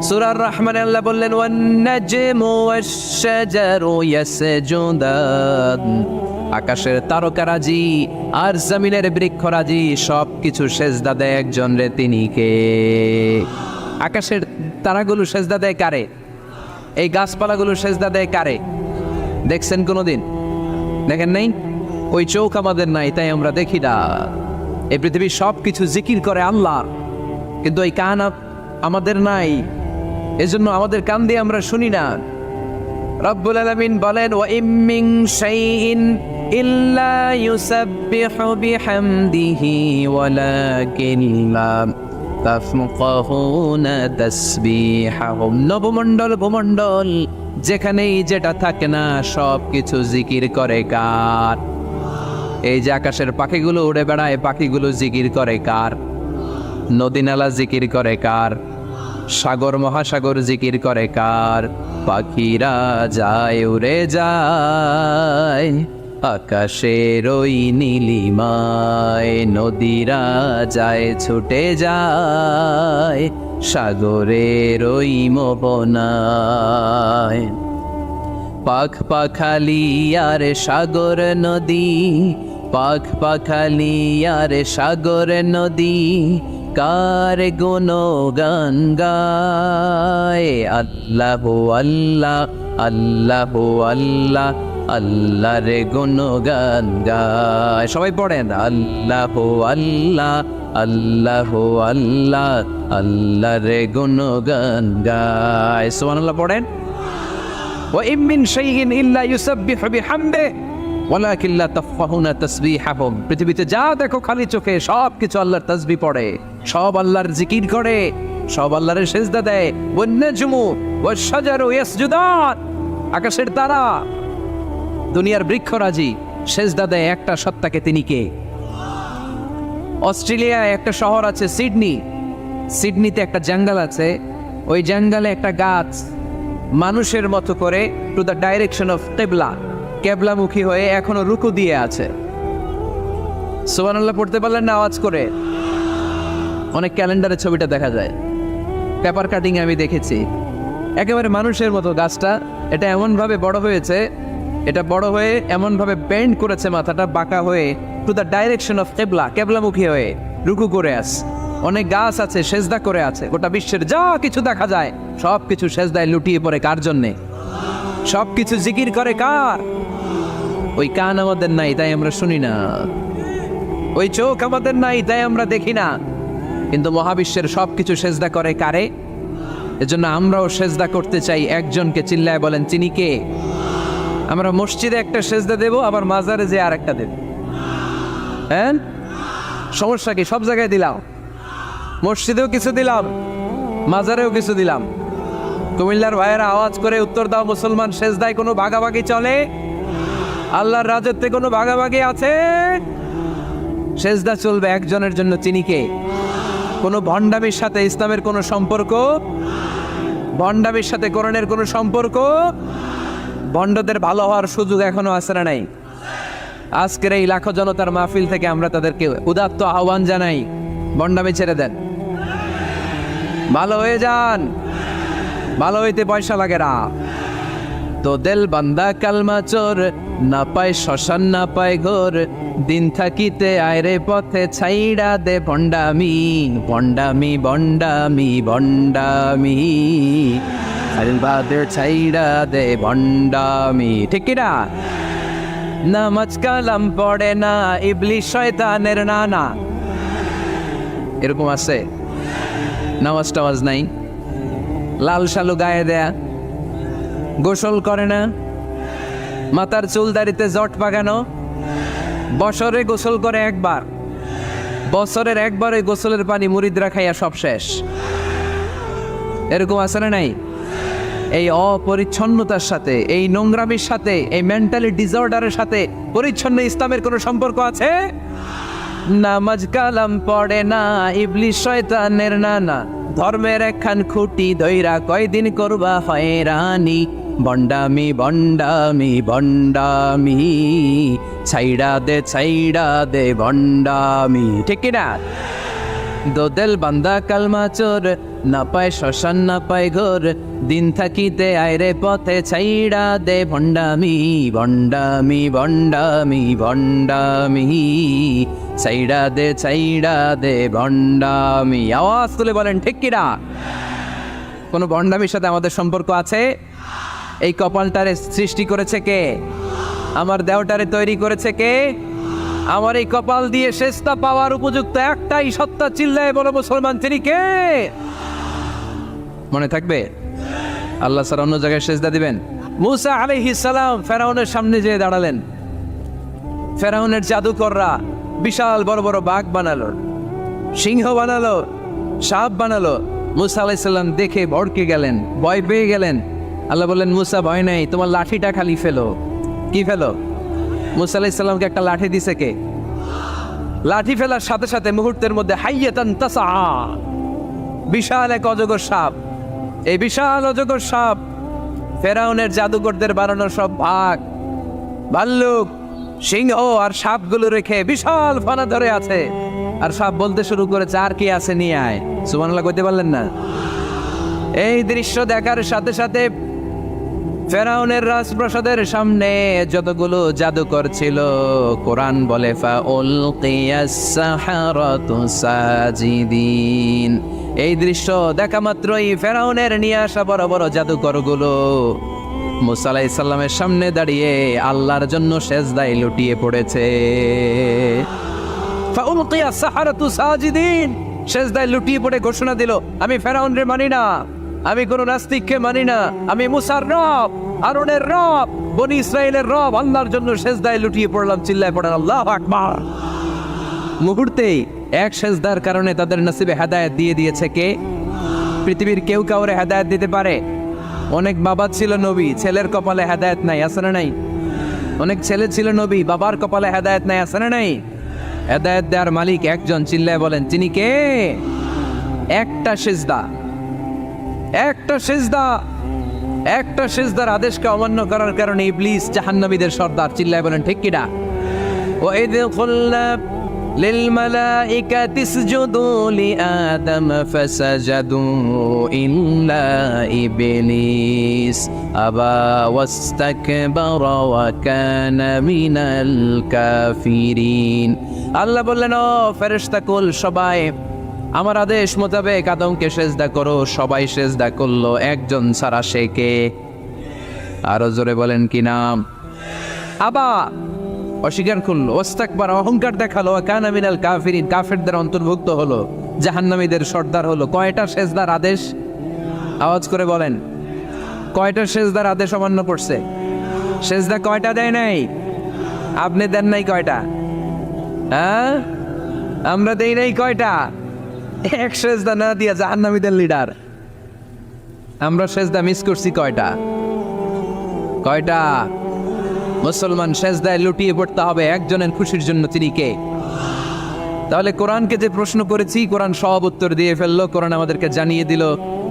A: সূরা আর-রহমানে আল্লাহ বললেন ওয়ান নাজমু ওয়াশ-শাজারু ইয়াসজুদান, আকাশের তারকারাজি আর জমিনের বৃক্ষরাজি সব কিছু সেজদা দেয় একজন রে, তিনি কে? আকাশের তারাগুলো সেজদা দেয় কারে? এই গাছপালাগুলো সেজদা দেয় কারে? দেখছেন কোনোদিন? দেখেন নাই? ওই চোখ আমাদের নাই তাই আমরা দেখি না। এই পৃথিবীর সব কিছু জিকির করে আল্লাহ, কিন্তু এই কান আমাদের নাই, এজন্য আমাদের কান দিয়ে আমরা শুনি না। রব্বুল আলামিন বলেন ওয়া ইম মিন শাইইন ইল্লা ইউসাব্বিহু বিহামদিহি ওয়ালাকিন লা তাফকাহুনা তাসবিহাহুম, নবমণ্ডল ভূমণ্ডল যেখানেই যেটা থাকে না সব কিছু জিকির করে কার? এই যে আকাশের পাখিগুলো উড়ে বেড়ায়, পাখিগুলো জিকির করে কার? নদী নালা জিকির করে কার? সাগর মহাসাগর জিকির করে কার? পাখিরা যায় উড়ে যায় আকাশের ওই নীলিমায় নদীরা যায় ছুটে যায় সাগরের ওই মোহনায়। পাখ পাখালি আর সাগর নদী, পাখ পাখালি আর সাগর নদী, কার গুণগান গায়। আল্লাহ আল্লাহ আল্লাহ আল্লাহ আল্লাহর গুণগান গায়। সবাই পড়েন আল্লাহ আল্লাহ আল্লাহ আল্লাহ আল্লাহর গুণগান গায়। সুবহানাল্লাহ পড়েন। ওয়া ইম মিন শাইইন ইল্লা ইউসাব্বিহু বিহামদিহি ওয়ালাকিন লা তাফকাহুনা তাসবিহাহুম। পৃথিবীতে যা দেখো খালি চোখে সব কিছু আল্লাহর তাসবিহ পড়ে, সব আল্লাহর জিকির করে, সব আল্লাহর সিজদা দেয়। One নাজমু wash শাজারু ইয়াসজুদান। আকাশের তারা, দুনিয়ার বৃক্ষরাজি সিজদা দেয় একটা সত্তাকে। তিনি কে? অস্ট্রেলিয়ায় একটা শহর আছে সিডনি, সিডনিতে একটা জঙ্গল আছে। ওই জঙ্গলে একটা গাছ মানুষের মতো করে টু দ্য ডাইরেকশন অফ কিবলা, কেবলামুখী হয়ে এখনো রুকু দিয়ে আছে। সুবহানাল্লাহ পড়তে পারলেন না আওয়াজ করে? অনেক ক্যালেন্ডারে ছবিটা দেখা যায়, পেপার কাটিং আমি দেখেছি। একেবারে মানুষের মতো গাছটা। এটা এমনভাবে বড় হয়েছে, এটা বড় হয়ে এমনভাবে বেন্ড করেছে, মাথাটা বাঁকা হয়ে টু দ্য ডাইরেকশন অফ কিবলা, কেবলামুখী হয়ে রুকু করে আছে। অনেক গাছ আছে সেজদা করে আছে। গোটা বিশ্বের যা কিছু দেখা যায় সব কিছু সেজদায় লুটিয়ে পড়ে কার জন্যে? সব কিছু জিকির করে কার? ওই কান আমাদের নাই তাই আমরা শুনি না, ওই চোখ আমাদের নাই তাই আমরা দেখি না, কিন্তু মহাবিশ্বের সব কিছু সেজদা করে কারে? এজন্য আমরাও সেজদা করতে চাই একজনকে। চিল্লায় বলেন তিনি কে? আমরা মসজিদে একটা সেজদা দেব, আবার মাজারে যে আর একটা দেব। হ্যাঁ, সমস্যা কি? সব জায়গায় দিলাম, মসজিদেও কিছু দিলাম, মাজারেও কিছু দিলাম। কুমিল্লার ভাইয়েরা আওয়াজ করে উত্তর দাও, মুসলমান সেজদায় কোনো ভাগাভাগি চলে? আল্লাহর রাজত্বে কোনো ভাগাভাগি আছে? সেজদা চলবে একজনের জন্য। তিনি কে? কোনো ভণ্ডামির সাথে ইসলামের কোনো সম্পর্ক? ভণ্ডামির সাথে কোরআনের কোনো সম্পর্ক? ভণ্ডদের ভালো হওয়ার সুযোগ এখনো আছে না নাই? আজকের এই লাখো জনতার মাহফিল থেকে আমরা তাদেরকে উদাত্ত আহ্বান জানাই, ভণ্ডামি ছেড়ে দেন, ভালো হয়ে যান। ভালো হইতে পয়সা লাগে না। তো দেল বান্দা কালমা চোর, না পায় শ্মশান না পায় ঘোর, দিন থাকিতে আয়রে পথে ছাইড়া দে ভণ্ডামি, ভণ্ডামি ভণ্ডামি ভণ্ডামি, আলবাদের ছাইড়া দে ভণ্ডামি। ঠিক কিনা? নামাজ কালাম পড়ে না, ইবলিশ শয়তানের নানা। এরকম আছে? নামাজ টামাজ নাই, লাল শালু গায়ে দেয়া, গোসল করে না, মাথার চুল দাড়িতে জট পাকানো, বছরে গোসল করে একবার, বছরের একবারে গোসলের পানি মুরিদরা খাইয়া সব শেষ। এরকম আছে না নাই? এই অপরিচ্ছন্নতার সাথে, এই নোংরামির সাথে, এই মেন্টালি ডিসঅর্ডারের সাথে পরিচ্ছন্ন ইসলামের কোনো সম্পর্ক আছে? নামাজ কালাম পড়ে না, ইবলিশ শয়তানের নানা, ধর্মের একখান খুঁটি ধইরা কয়দিন করবা হয়রানি, ভণ্ডামি ভণ্ডামি ভণ্ডামি, ছাইড়া দে ভণ্ডামি। ঠিক কিনা? দোদেল বান্দা কালমা চোর, না পায় শ্মশান না পায় ঘোর, দিন থাকিতে আয়রে পথে ছাইড়া দে ভণ্ডামি, ভণ্ডামি ভণ্ডামি ভণ্ডামি, ছাইড়া দে ভণ্ডামি। আওয়াজ তুলে বলেন ঠিক কিনা? কোনো ভণ্ডামির সাথে আমাদের সম্পর্ক আছে? এই কপালটারে সৃষ্টি করেছে কে? আমার দেহটারে তৈরি করেছে কে? আমার এই কপাল দিয়ে সেজদা পাওয়ার উপযুক্ত একটাই সত্তা। চিল্লায় বলো মুসলমান, তিনি কে? মনে থাকবে? আল্লাহ ছাড়া অন্য জায়গায় সেজদা দিবেন? মুসা আলাইহিস সালাম ফেরাউনের সামনে যেয়ে দাঁড়ালেন। ফেরাউনের জাদুকররা বিশাল বড় বড় বাঘ বানালো, সিংহ বানালো, সাপ বানালো। মুসা আলাইহিস সালাম দেখে ভড়কে গেলেন, ভয় পেয়ে গেলেন। আল্লাহ বললেন, মুসা ভয় নাই, তোমার লাঠিটা খালি ফেলো। কি ফেলো? মুসা আলাইহিস সালামকে একটা লাঠি দিছে কে? লাঠি ফেলার সাথে সাথে মুহূর্তের মধ্যে হাইয়াতান তাসআ, বিশাল এক অজগর সাপ। এই বিশাল অজগর সাপ ফেরাউনের জাদুকরদের বানানো সব বাঘ, ভাল্লুক, সিংহ আর সাপগুলো রেখে বিশাল ফানা ধরে আছে, আর সাপ বলতে শুরু করেছে, আর কি আছে নিয়ে আয়। সুবহানাল্লাহ কইতে পারলেন না? এই দৃশ্য দেখার সাথে সাথে ফেরাউনের রাজপ্রাসাদের সামনে যতগুলো জাদুকর ছিল, কোরআন বলে ফাউলকিয়াস সাহারাতু সাজিদিন। এই দৃশ্য দেখা মাত্রই ফেরাউনের নিয়ে আসা বড় বড় জাদুকরগুলো মুসা আলাইহিস সালামের সামনে দাঁড়িয়ে আল্লাহর জন্য সেজদায় লুটিয়ে পড়েছে। ফাউলকিয়াস সাহারাতু সাজিদিন, সেজদায় লুটিয়ে পড়ে ঘোষণা দিল, আমি ফেরাউনরে মানি না, আমি কোন নাস্তিককে মানি না, আমি মুসার রব, হারুনের রব, বনি ইসরাইলের রব, আল্লাহর জন্য সেজদায় লুটিয়ে পড়লাম। চিল্লায় পড়েন আল্লাহু আকবার। মুহূর্তেই এক সেজদার কারণে তাদের নসিবে হেদায়েত দিয়ে দিয়েছে কে? পৃথিবীর কেউ কাউরে হেদায়েত দিতে পারে? অনেক বাবা ছিল নবী, ছেলের কপালে হেদায়েত নাই, আছে না নাই? অনেক ছেলে ছিল নবী, বাবার কপালে হেদায়েত নাই, আছে না নাই? হেদায়েত দেওয়ার মালিক একজন, চিল্লায় বলেন তিনি কে? একটা সিজদা, একটা সিজদা, একটা সিজদার আদেশকে অমান্য করার কারণে ইবলিস জাহান্নামীদের সর্দার। চিল্লায় বলেন ঠিক কিনা? وَإِذْ قُلْنَا لِلْمَلَائِكَةِ اسْجُدُوا لِآدَمَ فَسَجَدُوا إِلَّا إِبْلِيسَ أَبَى وَاسْتَكْبَرَ وَكَانَ مِنَ الْكَافِرِينَ। আল্লাহ বললেন, ও ফেরেশতাকুল সবাই আমার আদেশ মোতাবেক আদমকে সেজদা করো। সবাই সেজদা করলো, একজন ছাড়া, সে কে? আরো জোরে বলেন কি নাম? আবা, অস্বীকার করলো, ওয়াস্তাকবার, অহংকার দেখালো, কানা মিনাল কাফিরিন, কাফেরদের অন্তর্ভুক্ত হলো, জাহান্নামীদের সর্দার হলো। কয়টা সেজদার আদেশ? আওয়াজ করে বলেন, কয়টা সেজদার আদেশ অমান্য করছে? সেজদা কয়টা দেয় নাই? আপনি দেন নাই কয়টা? হ্যাঁ, আমরা দেই নাই কয়টা? এক সেজদা না দিয়া জাহান্নামীদের লিডার। আমরা সেজদা মিস করছি কয়টা? কয়টা? মুসলমান সেজদায় লুটিয়ে পড়তে হবে একজনের খুশির জন্য, তিনি কে? তাহলে কোরআনকে যে প্রশ্ন করেছি, কোরআন সব উত্তর দিয়ে ফেললো। কোরআন আমাদেরকে জানিয়ে দিল,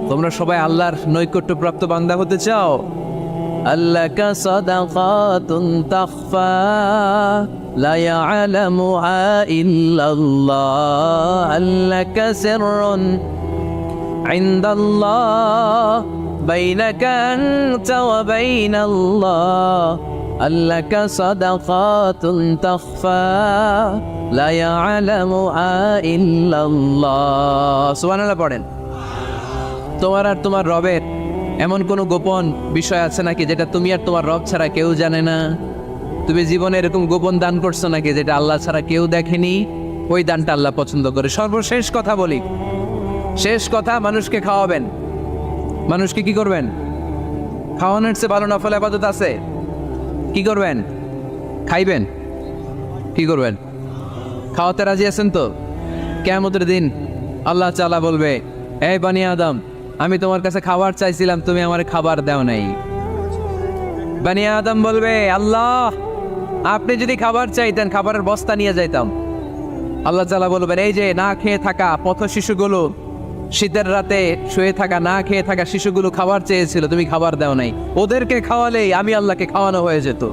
A: তোমরা সবাই আল্লাহর নৈকট্যপ্রাপ্ত বান্দা হতে চাও? আল্লাকা সাদাকাতুন তাখফা লা ইয়ালামুহা ইল্লাল্লাহ, আল্লাকা সিররুন ইনদাল্লাহ বাইনাকা আনতা ওয়া বাইনাল্লাহ, আল্লাকা সাদাকাতুন তাখফা লা ইয়ালামুহা ইল্লাল্লাহ। সুবহানাল্লাহ পড়েন। তোমার আর তোমার রবের এমন কোন গোপন বিষয় আছে নাকি যেটা তুমি আর তোমার রব ছাড়া কেউ জানে না? তুমি জীবনে এরকম গোপন দান করছো নাকি যেটা আল্লাহ ছাড়া কেউ দেখেনি? ওই দানটা আল্লাহ পছন্দ করে। সর্বশেষ কথা বলি, শেষ কথা, মানুষকে খাওয়াবেন। মানুষকে কি করবেন? খাওয়ানোর চেয়ে ভালো নফল ইবাদত আছে? কি করবেন? খাইবেন। কি করবেন? খাওয়াতে রাজি আছেন তো? কিয়ামতের দিন আল্লাহ তাআলা বলবে, এই বানি আদম, আমি তোমার কাছে খাবার চাইছিলাম, তুমি আমার খাবার দাও নাই। বানি আদম বলবে, আল্লাহ আপনি যদি খাবার চাইতেন খাবারের বস্তা নিয়ে যাইতাম। আল্লাহ তাআলা বলবেন, এই যে না খেয়ে থাকা পথ শিশুগুলো, শীতের রাতে শুয়ে থাকা না খেয়ে থাকা শিশুগুলো খাবার চেয়েছিল, তুমি খাবার দাও নাই, ওদেরকে খাওয়ালেই আমি আল্লাহকে খাওয়ানো হয়ে যেত।